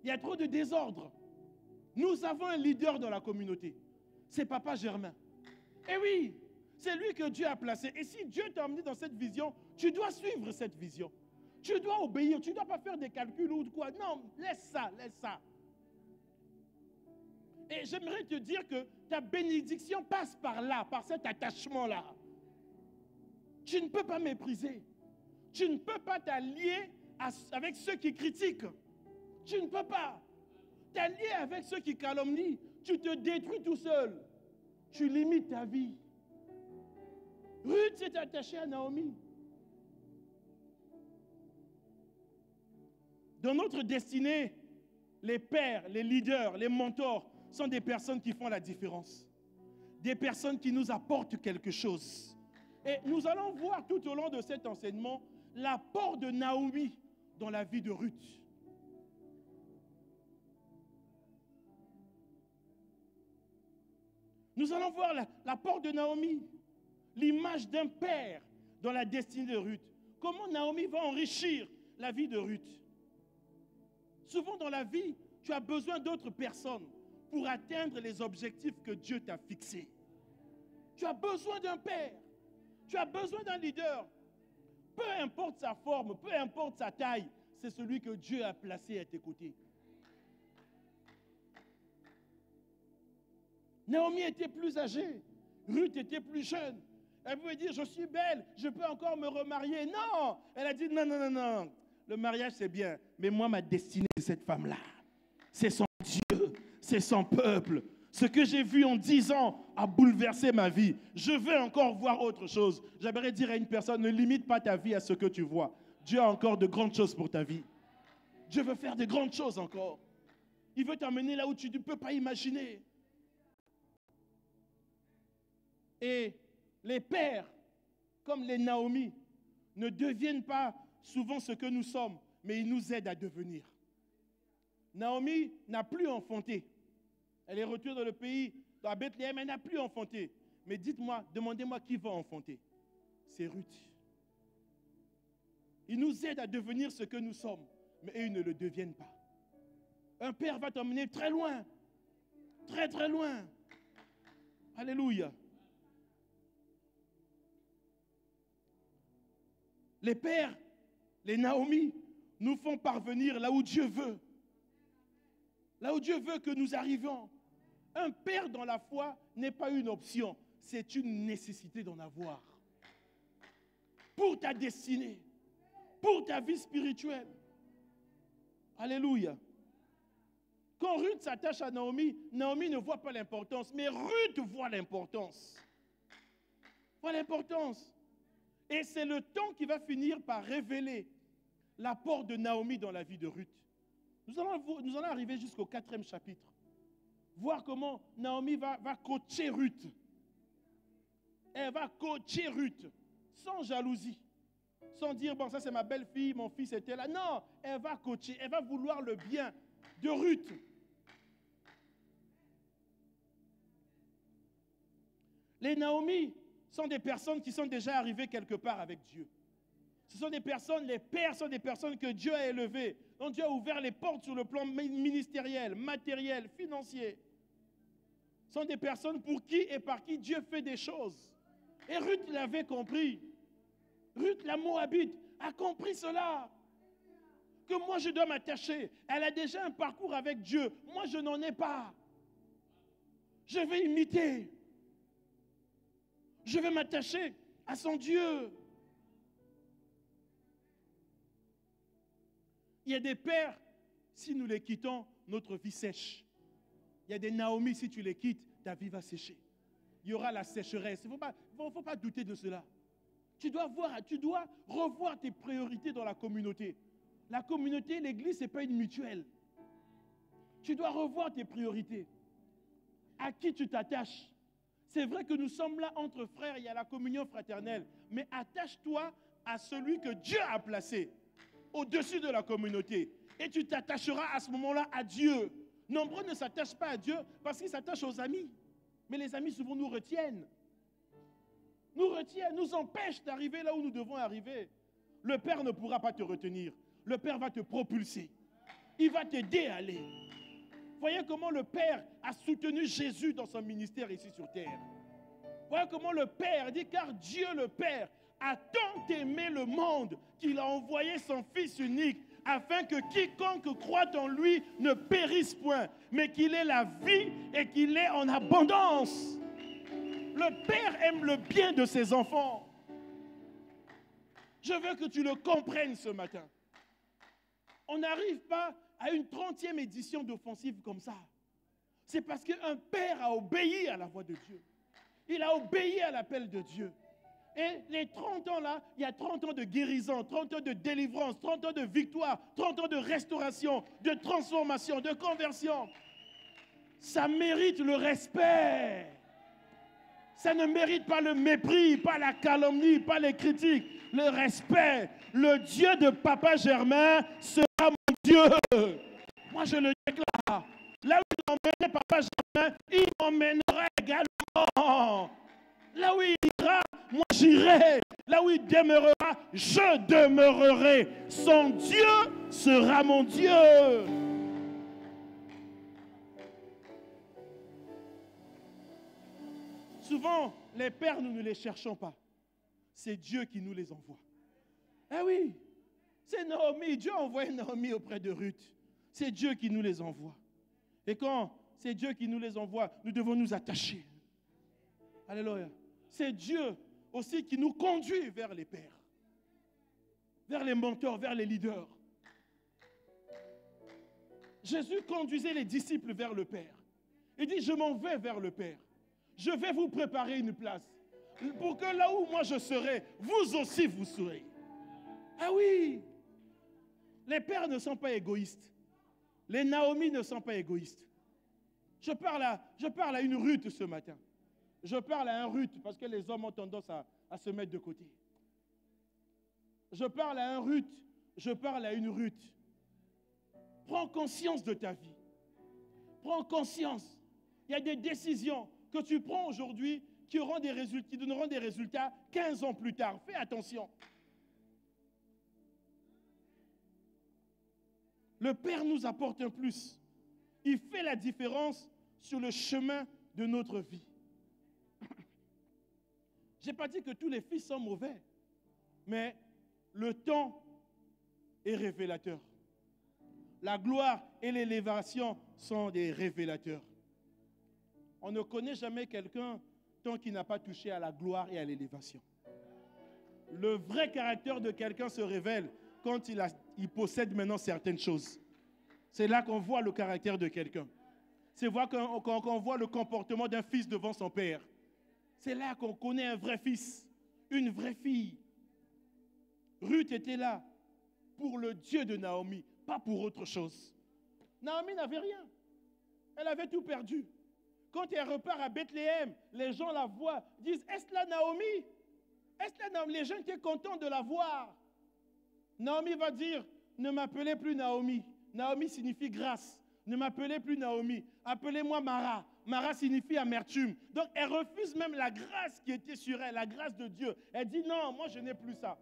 Il y a trop de désordre. Nous avons un leader dans la communauté. C'est Papa Germain. Et oui, c'est lui que Dieu a placé. Et si Dieu t'a emmené dans cette vision, tu dois suivre cette vision. Tu dois obéir. Tu ne dois pas faire des calculs ou quoi. Non, laisse ça, laisse ça. Et j'aimerais te dire que ta bénédiction passe par là, par cet attachement-là. Tu ne peux pas mépriser. Tu ne peux pas t'allier avec ceux qui critiquent. Tu ne peux pas t'allier avec ceux qui calomnient. Tu te détruis tout seul. Tu limites ta vie. Ruth s'est attachée à Naomi. Dans notre destinée, les pères, les leaders, les mentors sont des personnes qui font la différence. Des personnes qui nous apportent quelque chose. Et nous allons voir tout au long de cet enseignement l'apport de Naomi dans la vie de Ruth. Nous allons voir l'apport de Naomi, l'image d'un père dans la destinée de Ruth. Comment Naomi va enrichir la vie de Ruth. Souvent dans la vie, tu as besoin d'autres personnes pour atteindre les objectifs que Dieu t'a fixés. Tu as besoin d'un père. Tu as besoin d'un leader. Peu importe sa forme, peu importe sa taille, c'est celui que Dieu a placé à tes côtés. Naomi était plus âgée. Ruth était plus jeune. Elle pouvait dire, je suis belle, je peux encore me remarier. Non! Elle a dit, non, non, non, non. Le mariage, c'est bien. Mais moi, ma destinée, c'est cette femme-là. C'est son Dieu, c'est son peuple. Ce que j'ai vu en 10 ans a bouleversé ma vie. Je veux encore voir autre chose. J'aimerais dire à une personne, ne limite pas ta vie à ce que tu vois. Dieu a encore de grandes choses pour ta vie. Dieu veut faire de grandes choses encore. Il veut t'emmener là où tu ne peux pas imaginer. Et les pères, comme les Naomi, ne deviennent pas souvent ce que nous sommes, mais ils nous aident à devenir. Naomi n'a plus enfanté. Elle est retournée dans le pays, dans Bethléem, elle n'a plus enfanté. Mais dites-moi, demandez-moi qui va enfanter. C'est Ruth. Ils nous aident à devenir ce que nous sommes, mais eux, ils ne le deviennent pas. Un père va t'emmener très loin, très très loin. Alléluia. Les pères, les Naomi, nous font parvenir là où Dieu veut. Là où Dieu veut que nous arrivions. Un père dans la foi n'est pas une option, c'est une nécessité d'en avoir. Pour ta destinée, pour ta vie spirituelle. Alléluia. Quand Ruth s'attache à Naomi, Naomi ne voit pas l'importance, mais Ruth voit l'importance. Voit l'importance. Et c'est le temps qui va finir par révéler l'apport de Naomi dans la vie de Ruth. Nous allons arriver jusqu'au 4e chapitre. Voir comment Naomi va coacher Ruth. Elle va coacher Ruth sans jalousie. Sans dire, bon, ça c'est ma belle-fille, mon fils était là. Non, elle va coacher, elle va vouloir le bien de Ruth. Les Naomi sont des personnes qui sont déjà arrivées quelque part avec Dieu. Ce sont des personnes, les pères sont des personnes que Dieu a élevées, dont Dieu a ouvert les portes sur le plan ministériel, matériel, financier. Ce sont des personnes pour qui et par qui Dieu fait des choses. Et Ruth l'avait compris. Ruth, la Moabite, a compris cela. Que moi, je dois m'attacher. Elle a déjà un parcours avec Dieu. Moi, je n'en ai pas. Je vais imiter. Je vais m'attacher à son Dieu. Il y a des pères, si nous les quittons, notre vie sèche. Il y a des Naomi, si tu les quittes, ta vie va sécher. Il y aura la sécheresse. Il ne faut pas douter de cela. Tu dois revoir tes priorités dans la communauté. La communauté, l'église, ce n'est pas une mutuelle. Tu dois revoir tes priorités. À qui tu t'attaches? C'est vrai que nous sommes là entre frères, il y a la communion fraternelle. Mais attache-toi à celui que Dieu a placé. au-dessus de la communauté. Et tu t'attacheras à ce moment-là à Dieu. Nombreux ne s'attachent pas à Dieu parce qu'ils s'attachent aux amis. Mais les amis souvent nous retiennent. Nous empêchent d'arriver là où nous devons arriver. Le Père ne pourra pas te retenir. Le Père va te propulser. Il va t'aider à aller. Voyez comment le Père a soutenu Jésus dans son ministère ici sur terre. Voyez comment le Père dit, car Dieu le Père a tant aimé le monde qu'il a envoyé son Fils unique afin que quiconque croit en lui ne périsse point, mais qu'il ait la vie et qu'il ait en abondance. Le Père aime le bien de ses enfants. Je veux que tu le comprennes ce matin. On n'arrive pas à une 30e édition d'offensive comme ça. C'est parce qu'un père a obéi à la voix de Dieu. Il a obéi à l'appel de Dieu. Et les 30 ans là, il y a 30 ans de guérison, 30 ans de délivrance, 30 ans de victoire, 30 ans de restauration, de transformation, de conversion. Ça mérite le respect. Ça ne mérite pas le mépris, pas la calomnie, pas les critiques. Le respect. Le Dieu de Papa Germain sera mon Dieu. Moi, je le déclare. Là où il emmènerait Papa Germain, il m'emmènera également. Là où il ira, moi j'irai. Là où il demeurera, je demeurerai. Son Dieu sera mon Dieu. Souvent, les pères, nous ne les cherchons pas. C'est Dieu qui nous les envoie. Ah oui, c'est Naomi. Dieu a envoyé Naomi auprès de Ruth. C'est Dieu qui nous les envoie. Et quand c'est Dieu qui nous les envoie, nous devons nous attacher. Alléluia. C'est Dieu aussi qui nous conduit vers les pères, vers les mentors, vers les leaders. Jésus conduisait les disciples vers le Père. Il dit, je m'en vais vers le Père. Je vais vous préparer une place. Pour que là où moi je serai, vous aussi vous serez. Ah oui! Les pères ne sont pas égoïstes. Les Naomi ne sont pas égoïstes. Je parle à une Ruth ce matin. Je parle à un Ruth parce que les hommes ont tendance à se mettre de côté. Je parle à un Ruth. Je parle à une Ruth. Prends conscience de ta vie. Prends conscience. Il y a des décisions que tu prends aujourd'hui qui donneront des résultats 15 ans plus tard. Fais attention. Le Père nous apporte un plus. Il fait la différence sur le chemin de notre vie. Je n'ai pas dit que tous les fils sont mauvais, mais le temps est révélateur. La gloire et l'élévation sont des révélateurs. On ne connaît jamais quelqu'un tant qu'il n'a pas touché à la gloire et à l'élévation. Le vrai caractère de quelqu'un se révèle quand il possède maintenant certaines choses. C'est là qu'on voit le caractère de quelqu'un. C'est là qu'on voit le comportement d'un fils devant son père. C'est là qu'on connaît un vrai fils, une vraie fille. Ruth était là pour le Dieu de Naomi, pas pour autre chose. Naomi n'avait rien. Elle avait tout perdu. Quand elle repart à Bethléem, les gens la voient, disent, est-ce la Naomi? Est-ce la Naomi? Les gens étaient contents de la voir. Naomi va dire, ne m'appelez plus Naomi. Naomi signifie grâce. Ne m'appelez plus Naomi. Appelez-moi Mara. Mara signifie amertume. Donc elle refuse même la grâce qui était sur elle, la grâce de Dieu. Elle dit, non, moi je n'ai plus ça.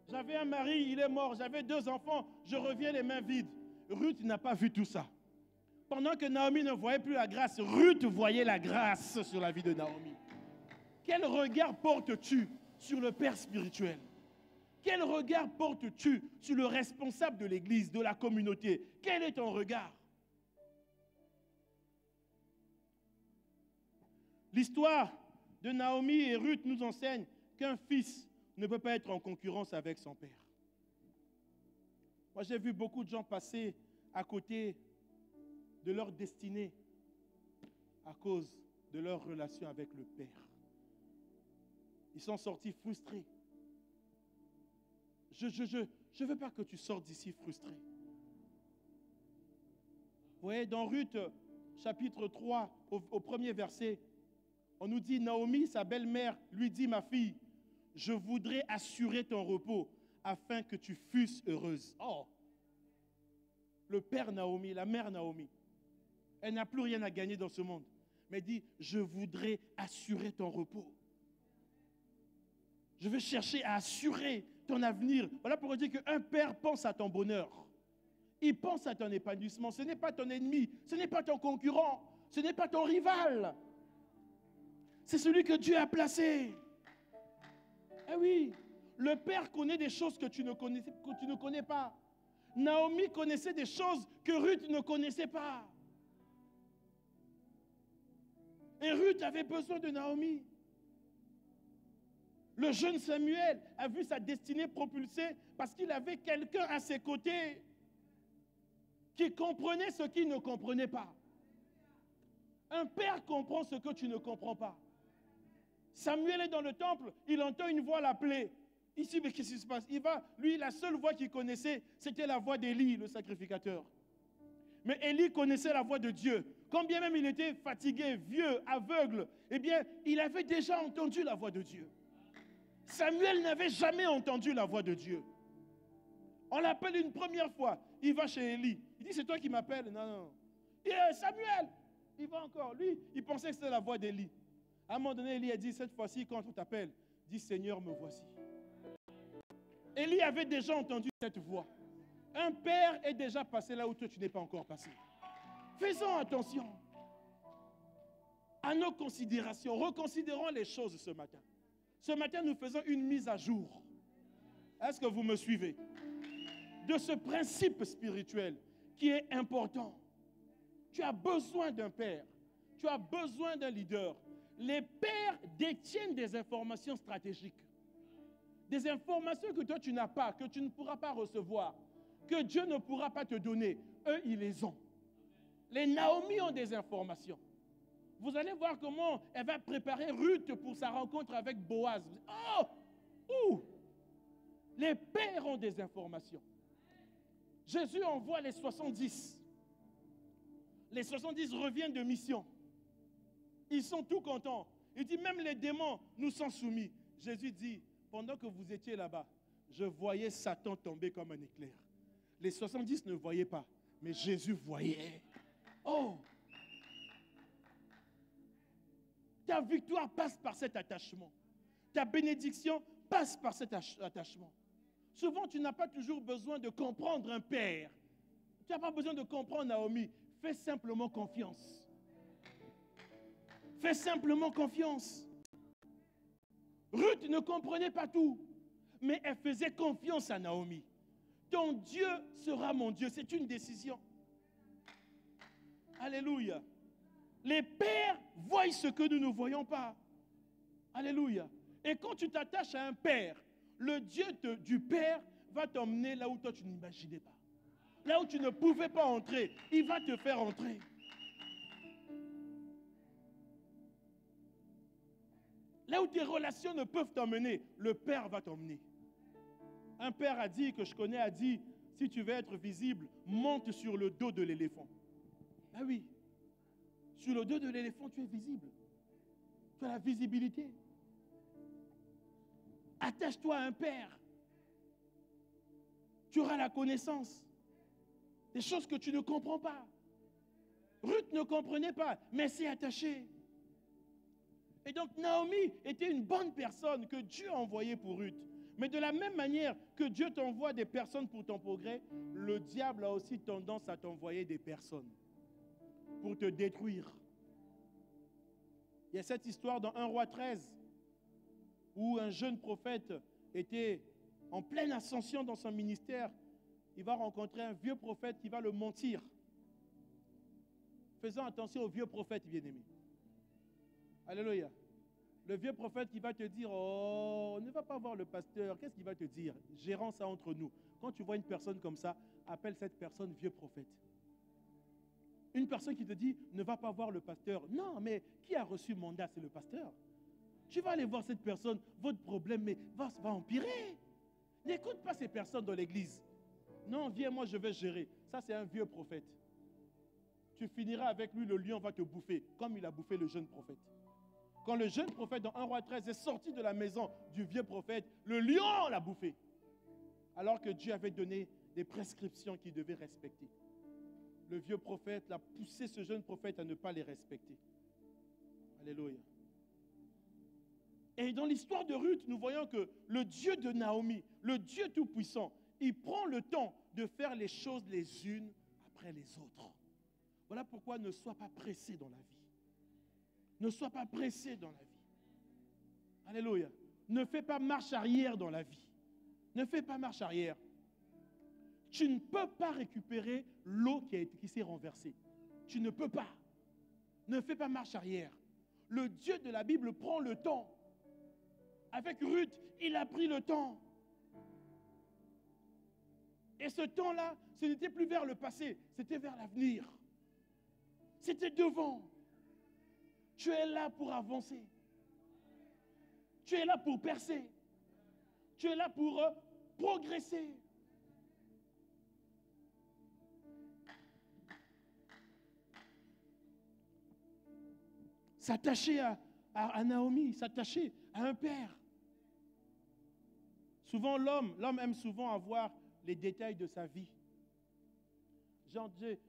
J'avais un mari, il est mort. J'avais 2 enfants, je reviens les mains vides. Ruth n'a pas vu tout ça. Pendant que Naomi ne voyait plus la grâce, Ruth voyait la grâce sur la vie de Naomi. Quel regard portes-tu sur le père spirituel? Quel regard portes-tu sur le responsable de l'église, de la communauté? Quel est ton regard? L'histoire de Naomi et Ruth nous enseigne qu'un fils ne peut pas être en concurrence avec son père. Moi, j'ai vu beaucoup de gens passer à côté de leur destinée à cause de leur relation avec le Père. Ils sont sortis frustrés. Je ne veux pas que tu sortes d'ici frustré. Vous voyez, dans Ruth, chapitre 3, au premier verset, on nous dit, Naomi, sa belle-mère, lui dit, ma fille, je voudrais assurer ton repos afin que tu fusses heureuse. Oh, le père Naomi, la mère Naomi, elle n'a plus rien à gagner dans ce monde. Mais dit, je voudrais assurer ton repos. Je veux chercher à assurer ton avenir. Voilà pourquoi je dis qu'un père pense à ton bonheur. Il pense à ton épanouissement. Ce n'est pas ton ennemi, ce n'est pas ton concurrent, ce n'est pas ton rival. C'est celui que Dieu a placé. Eh oui, le père connaît des choses que tu ne connais pas. Naomi connaissait des choses que Ruth ne connaissait pas. Et Ruth avait besoin de Naomi. Le jeune Samuel a vu sa destinée propulsée parce qu'il avait quelqu'un à ses côtés qui comprenait ce qu'il ne comprenait pas. Un père comprend ce que tu ne comprends pas. Samuel est dans le temple, il entend une voix l'appeler. Ici, mais qu'est-ce qui se passe? Il va, lui, la seule voix qu'il connaissait, c'était la voix d'Élie, le sacrificateur. Mais Élie connaissait la voix de Dieu. Quand bien même il était fatigué, vieux, aveugle, eh bien, il avait déjà entendu la voix de Dieu. Samuel n'avait jamais entendu la voix de Dieu. On l'appelle une première fois, il va chez Élie. Il dit, c'est toi qui m'appelles? Non, non. Il dit, Samuel, il va encore. Lui, il pensait que c'était la voix d'Élie. À un moment donné, Élie a dit, cette fois-ci, quand on t'appelle, dis, Seigneur, me voici. Élie avait déjà entendu cette voix. Un père est déjà passé là où toi, tu n'es pas encore passé. Faisons attention à nos considérations. Reconsidérons les choses ce matin. Ce matin, nous faisons une mise à jour. Est-ce que vous me suivez? De ce principe spirituel qui est important. Tu as besoin d'un père. Tu as besoin d'un leader. Les pères détiennent des informations stratégiques. Des informations que toi, tu n'as pas, que tu ne pourras pas recevoir, que Dieu ne pourra pas te donner. Eux, ils les ont. Les Naomi ont des informations. Vous allez voir comment elle va préparer Ruth pour sa rencontre avec Boaz. Oh! Ouh! Les pères ont des informations. Jésus envoie les 70. Les 70 reviennent de mission. Ils sont tout contents. Il dit, même les démons nous sont soumis. Jésus dit, pendant que vous étiez là-bas, je voyais Satan tomber comme un éclair. Les 70 ne voyaient pas, mais Jésus voyait. Oh! Ta victoire passe par cet attachement. Ta bénédiction passe par cet attachement. Souvent, tu n'as pas toujours besoin de comprendre un père. Tu n'as pas besoin de comprendre Naomi. Fais simplement confiance. Fais simplement confiance. Ruth ne comprenait pas tout, mais elle faisait confiance à Naomi. Ton Dieu sera mon Dieu. C'est une décision. Alléluia. Les pères voient ce que nous ne voyons pas. Alléluia. Et quand tu t'attaches à un père, le Dieu du père va t'emmener là où toi tu n'imaginais pas. Là où tu ne pouvais pas entrer, il va te faire entrer. Là où tes relations ne peuvent t'emmener, le père va t'emmener. Un père a dit, que je connais, a dit, si tu veux être visible, monte sur le dos de l'éléphant. Ah oui. Sur le dos de l'éléphant, tu es visible. Tu as la visibilité. Attache-toi à un père. Tu auras la connaissance. Des choses que tu ne comprends pas. Ruth ne comprenait pas, mais s'est attachée. Et donc Naomi était une bonne personne que Dieu a envoyée pour Ruth. Mais de la même manière que Dieu t'envoie des personnes pour ton progrès, le diable a aussi tendance à t'envoyer des personnes pour te détruire. Il y a cette histoire dans 1 Roi 13 où un jeune prophète était en pleine ascension dans son ministère. Il va rencontrer un vieux prophète qui va le mentir. Faisons attention aux vieux prophètes, bien-aimés. Alléluia. Le vieux prophète qui va te dire, oh, ne va pas voir le pasteur. Qu'est-ce qu'il va te dire? Gérons ça entre nous. Quand tu vois une personne comme ça, appelle cette personne vieux prophète. Une personne qui te dit, ne va pas voir le pasteur. Non, mais qui a reçu mandat? C'est le pasteur. Tu vas aller voir cette personne, votre problème va empirer. N'écoute pas ces personnes dans l'église. Non, viens, moi je vais gérer. Ça, c'est un vieux prophète. Tu finiras avec lui, le lion va te bouffer, comme il a bouffé le jeune prophète. Quand le jeune prophète, dans 1 Roi 13, est sorti de la maison du vieux prophète, le lion l'a bouffé. alors que Dieu avait donné des prescriptions qu'il devait respecter. Le vieux prophète a poussé ce jeune prophète à ne pas les respecter. Alléluia. Et dans l'histoire de Ruth, nous voyons que le Dieu de Naomi, le Dieu Tout-Puissant, il prend le temps de faire les choses les unes après les autres. Voilà pourquoi ne sois pas pressé dans la vie. Ne sois pas pressé dans la vie. Alléluia. Ne fais pas marche arrière dans la vie. Ne fais pas marche arrière. Tu ne peux pas récupérer l'eau qui s'est renversée. Tu ne peux pas. Ne fais pas marche arrière. Le Dieu de la Bible prend le temps. Avec Ruth, il a pris le temps. Et ce temps-là, ce n'était plus vers le passé, c'était vers l'avenir. C'était devant. Tu es là pour avancer. Tu es là pour percer. Tu es là pour progresser. S'attacher à Naomi, s'attacher à un père. Souvent, l'homme aime souvent avoir les détails de sa vie.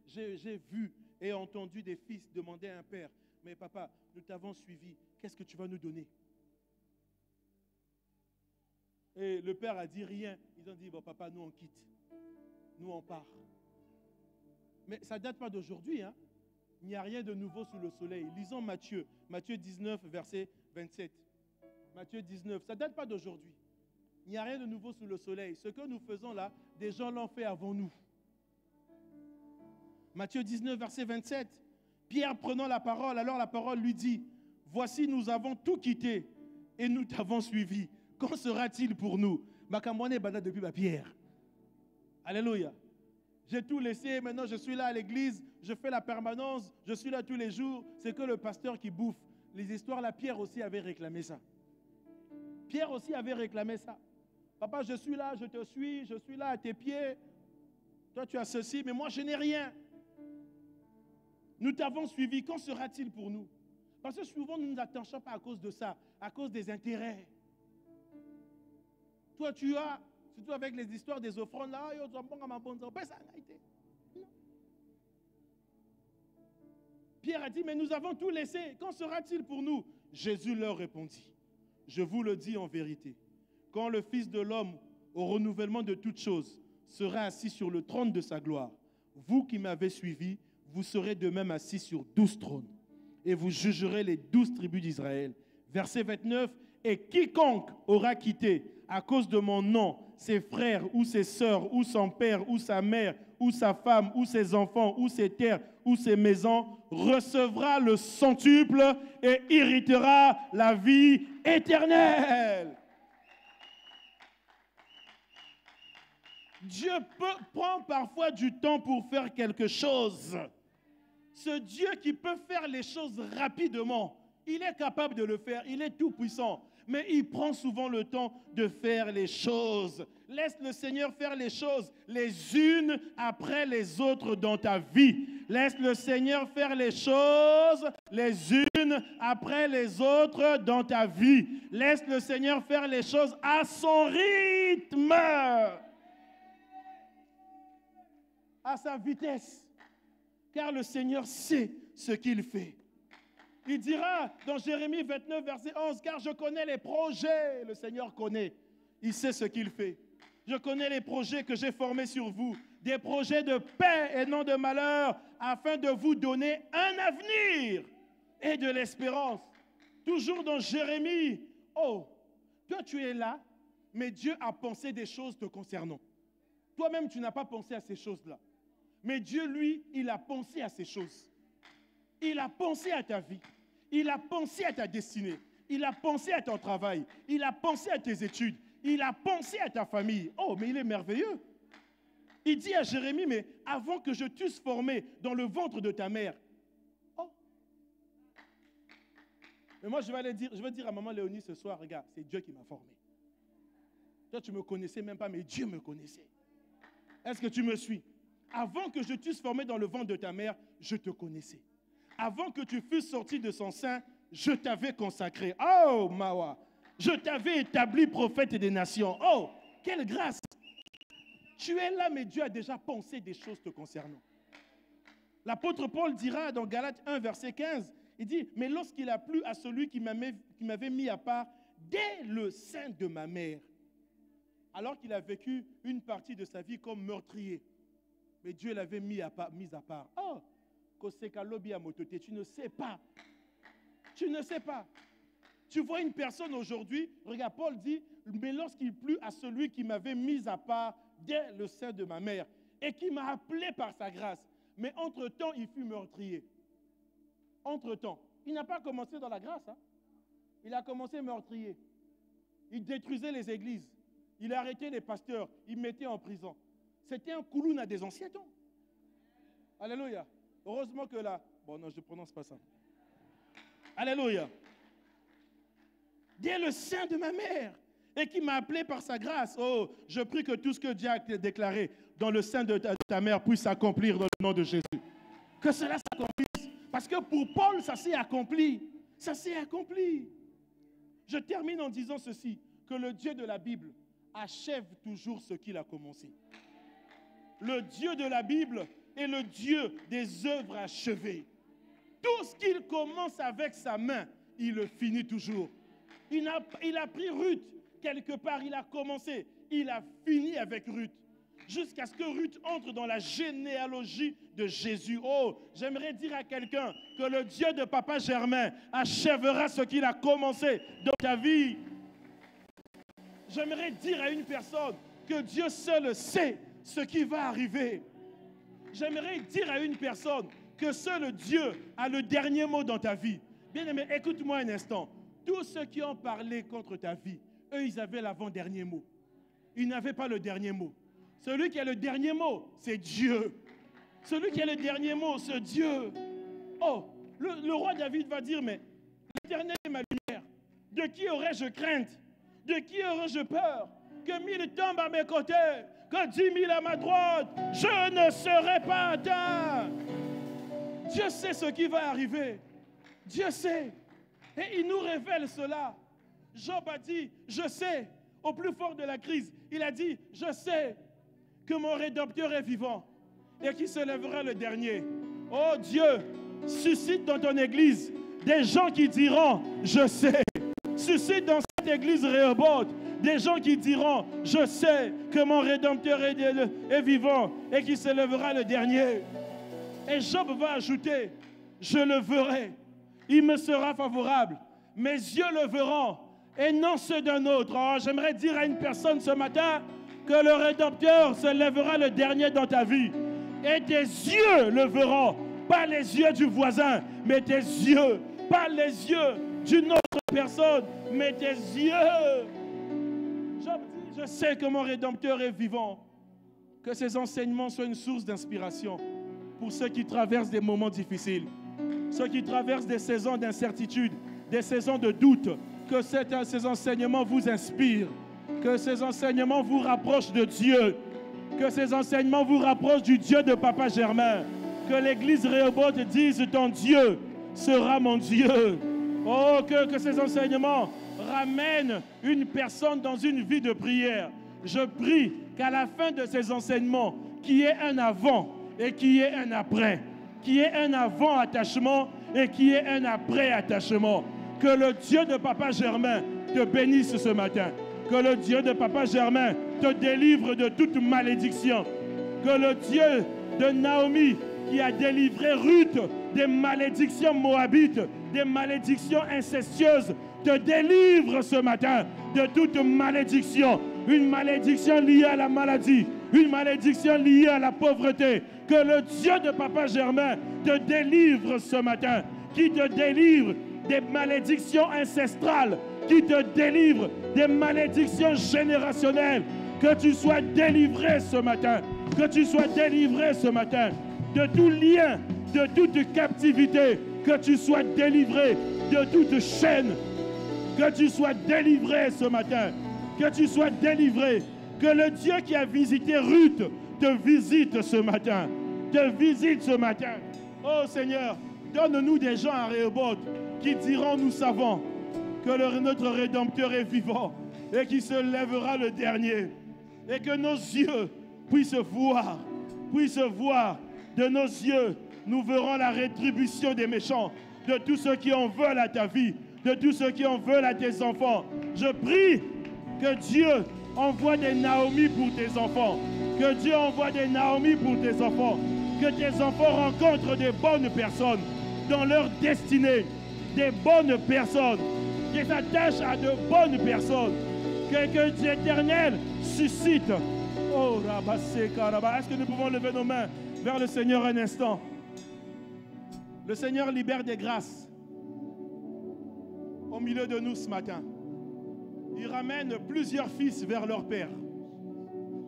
J'ai vu et entendu des fils demander à un père, mais papa, nous t'avons suivi, qu'est-ce que tu vas nous donner? Et le père a dit rien. Ils ont dit, bon papa, nous on quitte, nous on part. Mais ça ne date pas d'aujourd'hui, hein? Il n'y a rien de nouveau sous le soleil. Lisons Matthieu 19, verset 27. Matthieu 19, ça ne date pas d'aujourd'hui. Il n'y a rien de nouveau sous le soleil. Ce que nous faisons là, des gens l'ont fait avant nous. Matthieu 19, verset 27. Pierre prenant la parole, alors la parole lui dit, voici nous avons tout quitté et nous t'avons suivi. Qu'en sera-t-il pour nous? Depuis Pierre. Alléluia. J'ai tout laissé, maintenant je suis là à l'église, je fais la permanence, je suis là tous les jours. C'est que le pasteur qui bouffe. Les histoires là, Pierre aussi avait réclamé ça. Pierre aussi avait réclamé ça. Papa, je suis là, je te suis, je suis là à tes pieds. Toi, tu as ceci, mais moi, je n'ai rien. Nous t'avons suivi, qu'en sera-t-il pour nous? Parce que souvent, nous ne nous attachons pas à cause de ça, à cause des intérêts. Toi, tu as, surtout avec les histoires des offrandes, là, Pierre a dit, mais nous avons tout laissé, qu'en sera-t-il pour nous? Jésus leur répondit, je vous le dis en vérité, quand le Fils de l'homme, au renouvellement de toutes choses, sera assis sur le trône de sa gloire, vous qui m'avez suivi, vous serez de même assis sur 12 trônes, et vous jugerez les 12 tribus d'Israël. Verset 29, et quiconque aura quitté à cause de mon nom ses frères ou ses sœurs ou son père ou sa mère ou sa femme ou ses enfants ou ses terres ou ses maisons recevra le centuple et héritera la vie éternelle. Dieu prend parfois du temps pour faire quelque chose. Ce Dieu qui peut faire les choses rapidement, il est capable de le faire, il est tout puissant. Mais il prend souvent le temps de faire les choses. Laisse le Seigneur faire les choses les unes après les autres dans ta vie. Laisse le Seigneur faire les choses les unes après les autres dans ta vie. Laisse le Seigneur faire les choses à son rythme, à sa vitesse. Car le Seigneur sait ce qu'il fait. Il dira dans Jérémie 29, verset 11, car je connais les projets, le Seigneur connaît, il sait ce qu'il fait. Je connais les projets que j'ai formés sur vous, des projets de paix et non de malheur, afin de vous donner un avenir et de l'espérance. Toujours dans Jérémie, oh, toi tu es là, mais Dieu a pensé des choses te concernant. Toi-même, tu n'as pas pensé à ces choses-là. Mais Dieu, lui, il a pensé à ces choses. Il a pensé à ta vie. Il a pensé à ta destinée. Il a pensé à ton travail. Il a pensé à tes études. Il a pensé à ta famille. Oh, mais il est merveilleux. Il dit à Jérémie, mais avant que je t'eusse formé dans le ventre de ta mère. Oh. Mais moi, je vais dire à maman Léonie ce soir, regarde, c'est Dieu qui m'a formé. Toi, tu ne me connaissais même pas, mais Dieu me connaissait. Est-ce que tu me suis? Avant que je t'eusse formé dans le ventre de ta mère, je te connaissais. Avant que tu fusses sorti de son sein, je t'avais consacré. Oh, Mawa, je t'avais établi prophète des nations. Oh, quelle grâce! Tu es là, mais Dieu a déjà pensé des choses te concernant. L'apôtre Paul dira dans Galates 1, verset 15, il dit, mais lorsqu'il a plu à celui qui m'avait mis à part dès le sein de ma mère, alors qu'il a vécu une partie de sa vie comme meurtrier, mais Dieu l'avait mis à part. Oh, Kosekalobi Amotote, tu ne sais pas. Tu ne sais pas. Tu vois une personne aujourd'hui, regarde, Paul dit, mais lorsqu'il plut à celui qui m'avait mis à part dès le sein de ma mère et qui m'a appelé par sa grâce, mais entre-temps, il fut meurtrier. Entre-temps. Il n'a pas commencé dans la grâce. Hein? Il a commencé meurtrier. Il détruisait les églises. Il a arrêté les pasteurs. Il mettait en prison. C'était un koulouna des anciens temps. Alléluia. Heureusement que là... Bon, non, je ne prononce pas ça. Alléluia. Dès le sein de ma mère. Et qui m'a appelé par sa grâce. Oh, je prie que tout ce que Dieu a déclaré dans le sein de ta mère puisse s'accomplir dans le nom de Jésus. Que cela s'accomplisse. Parce que pour Paul, ça s'est accompli. Ça s'est accompli. Je termine en disant ceci, que le Dieu de la Bible achève toujours ce qu'il a commencé. Le Dieu de la Bible est le Dieu des œuvres achevées. Tout ce qu'il commence avec sa main, il le finit toujours. Il a pris Ruth, quelque part, il a commencé, il a fini avec Ruth. Jusqu'à ce que Ruth entre dans la généalogie de Jésus. Oh, j'aimerais dire à quelqu'un que le Dieu de Papa Germain achèvera ce qu'il a commencé dans ta vie. J'aimerais dire à une personne que Dieu seul sait ce qui va arriver. J'aimerais dire à une personne que seul Dieu a le dernier mot dans ta vie. Bien-aimé, écoute-moi un instant. Tous ceux qui ont parlé contre ta vie, eux, ils avaient l'avant-dernier mot. Ils n'avaient pas le dernier mot. Celui qui a le dernier mot, c'est Dieu. Celui qui a le dernier mot, c'est Dieu. Oh, le roi David va dire, mais l'Éternel est ma lumière. De qui aurais-je crainte? De qui aurais-je peur? Que 1000 tombent à mes côtés, que 10 000 à ma droite, je ne serai pas atteint. Dieu sait ce qui va arriver. Dieu sait. Et il nous révèle cela. Job a dit, je sais, au plus fort de la crise, il a dit, je sais que mon Rédempteur est vivant et qu'il se lèvera le dernier. Oh Dieu, suscite dans ton église des gens qui diront, je sais. Suscite dans cette église Rehoboth des gens qui diront, je sais que mon Rédempteur est vivant et qu'il se lèvera le dernier. Et Job va ajouter, je le verrai, il me sera favorable, mes yeux le verront et non ceux d'un autre. Oh, j'aimerais dire à une personne ce matin que le Rédempteur se lèvera le dernier dans ta vie. Et tes yeux le verront, pas les yeux du voisin, mais tes yeux, pas les yeux d'une autre personne, mais tes yeux. Job dit, je sais que mon Rédempteur est vivant. Que ces enseignements soient une source d'inspiration pour ceux qui traversent des moments difficiles, ceux qui traversent des saisons d'incertitude, des saisons de doute. Que ces enseignements vous inspirent, que ces enseignements vous rapprochent de Dieu, que ces enseignements vous rapprochent du Dieu de Papa Germain, que l'église Rehoboth dise ton Dieu sera mon Dieu. Oh, que ces enseignements ramènent une personne dans une vie de prière. Je prie qu'à la fin de ces enseignements, qu'il y ait un avant et qu'il y ait un après, qu'il y ait un avant attachement et qu'il y ait un après attachement. Que le Dieu de Papa Germain te bénisse ce matin. Que le Dieu de Papa Germain te délivre de toute malédiction. Que le Dieu de Naomi qui a délivré Ruth des malédictions moabites, des malédictions incestueuses, te délivre ce matin de toute malédiction. Une malédiction liée à la maladie, une malédiction liée à la pauvreté. Que le Dieu de Papa Germain te délivre ce matin, qui te délivre des malédictions ancestrales, qui te délivrent des malédictions générationnelles. Que tu sois délivré ce matin, que tu sois délivré ce matin de tout lien, de toute captivité, que tu sois délivré de toute chaîne, que tu sois délivré ce matin, que tu sois délivré, que le Dieu qui a visité Ruth te visite ce matin, te visite ce matin. Oh Seigneur, donne-nous des gens à Rehoboth qui diront, nous savons que notre Rédempteur est vivant et qu'il se lèvera le dernier. Et que nos yeux puisse voir de nos yeux. Nous verrons la rétribution des méchants, de tous ceux qui en veulent à ta vie, de tous ceux qui en veulent à tes enfants. Je prie que Dieu envoie des Naomi pour tes enfants. Que Dieu envoie des Naomi pour tes enfants. Que tes enfants rencontrent des bonnes personnes dans leur destinée. Des bonnes personnes. Qu'ils s'attachent à de bonnes personnes. Que l'Éternel suscite. Oh, Rabassé Karaba. Est-ce que nous pouvons lever nos mains vers le Seigneur un instant? Le Seigneur libère des grâces au milieu de nous ce matin. Il ramène plusieurs fils vers leur père.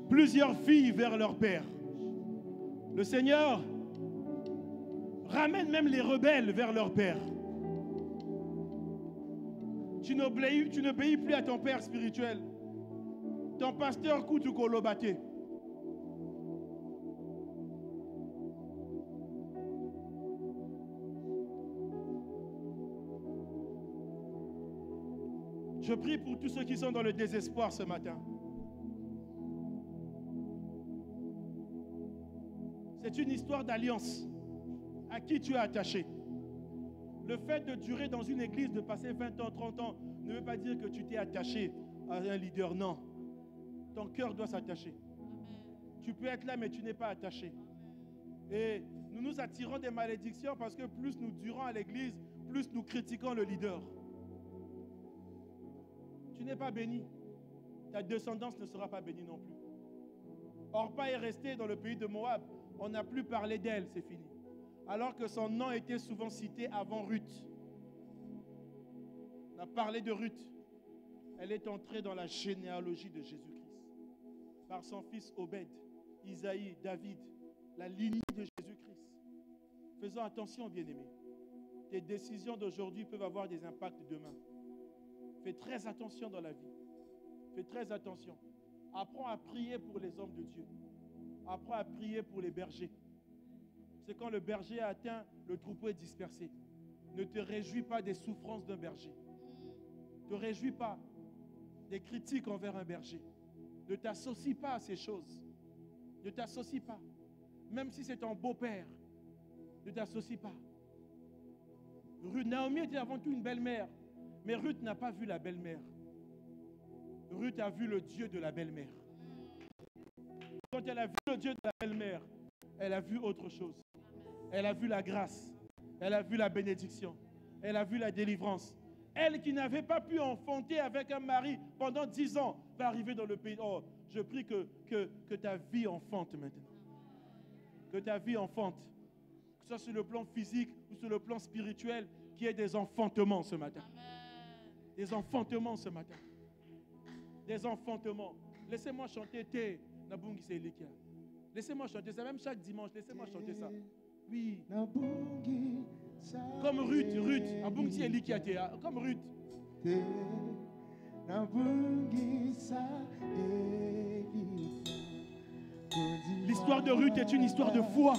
Plusieurs filles vers leur père. Le Seigneur ramène même les rebelles vers leur père. Tu n'obéis plus à ton père spirituel. Ton pasteur Koutou Kolobaté. Je prie pour tous ceux qui sont dans le désespoir ce matin. C'est une histoire d'alliance. À qui tu es attaché? Le fait de durer dans une église, de passer 20 ans, 30 ans, ne veut pas dire que tu t'es attaché à un leader. Non. Ton cœur doit s'attacher. Tu peux être là, mais tu n'es pas attaché. Et nous nous attirons des malédictions parce que plus nous durons à l'église, plus nous critiquons le leader. Tu n'es pas béni. Ta descendance ne sera pas bénie non plus. Orpa est restée dans le pays de Moab. On n'a plus parlé d'elle, c'est fini. Alors que son nom était souvent cité avant Ruth. On a parlé de Ruth. Elle est entrée dans la généalogie de Jésus-Christ. Par son fils Obed, Isaïe, David, la lignée de Jésus-Christ. Faisons attention, bien-aimés. Tes décisions d'aujourd'hui peuvent avoir des impacts demain. Fais très attention dans la vie. Fais très attention. Apprends à prier pour les hommes de Dieu. Apprends à prier pour les bergers. C'est quand le berger a atteint, le troupeau est dispersé. Ne te réjouis pas des souffrances d'un berger. Ne te réjouis pas des critiques envers un berger. Ne t'associe pas à ces choses. Ne t'associe pas. Même si c'est ton beau-père, ne t'associe pas. Naomi était avant tout une belle-mère. Mais Ruth n'a pas vu la belle-mère. Ruth a vu le Dieu de la belle-mère. Quand elle a vu le Dieu de la belle-mère, elle a vu autre chose. Elle a vu la grâce. Elle a vu la bénédiction. Elle a vu la délivrance. Elle qui n'avait pas pu enfanter avec un mari pendant 10 ans, va arriver dans le pays. Oh, je prie que ta vie enfante maintenant. Que ta vie enfante. Que ce soit sur le plan physique ou sur le plan spirituel, qu'il y ait des enfantements ce matin. Des enfantements ce matin. Des enfantements. Laissez-moi chanter Té Nabungi Selikia. Laissez-moi chanter ça, même chaque dimanche. Laissez-moi chanter ça. Oui. Comme Ruth. Nabungi Selikia Té. Comme Ruth. L'histoire de Ruth est une histoire de foi.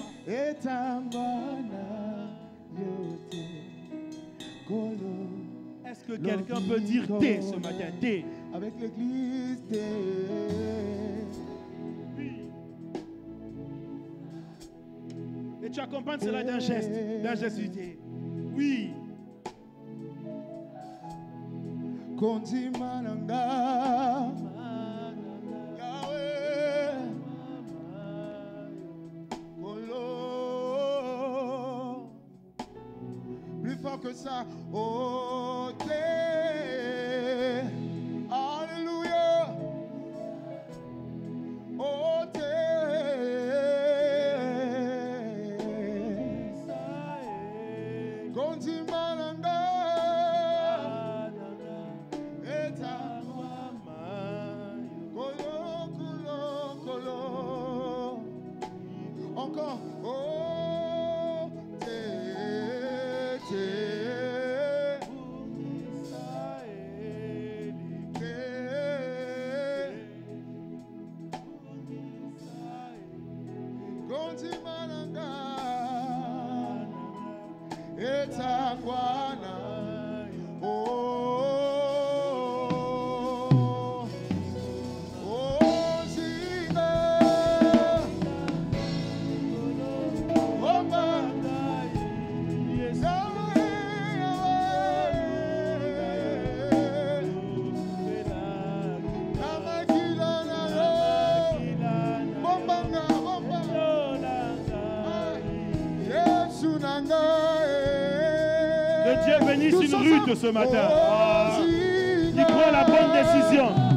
Est-ce que quelqu'un peut dire Té ce matin? Té. Avec l'église Té. Oui. Et tu accompagnes cela d'un geste Té. Oui. Konti mananga. Yahweh. Kolo. Plus fort que ça. Oh, Té. Alléluia. Oh, Té. Konti mananga. Encore. Oh, Té, Té. Konti mananga. Etangwana. Oh, oh, Zina. Que Dieu bénisse une Ruth ce matin. Ah, qui prend la bonne décision.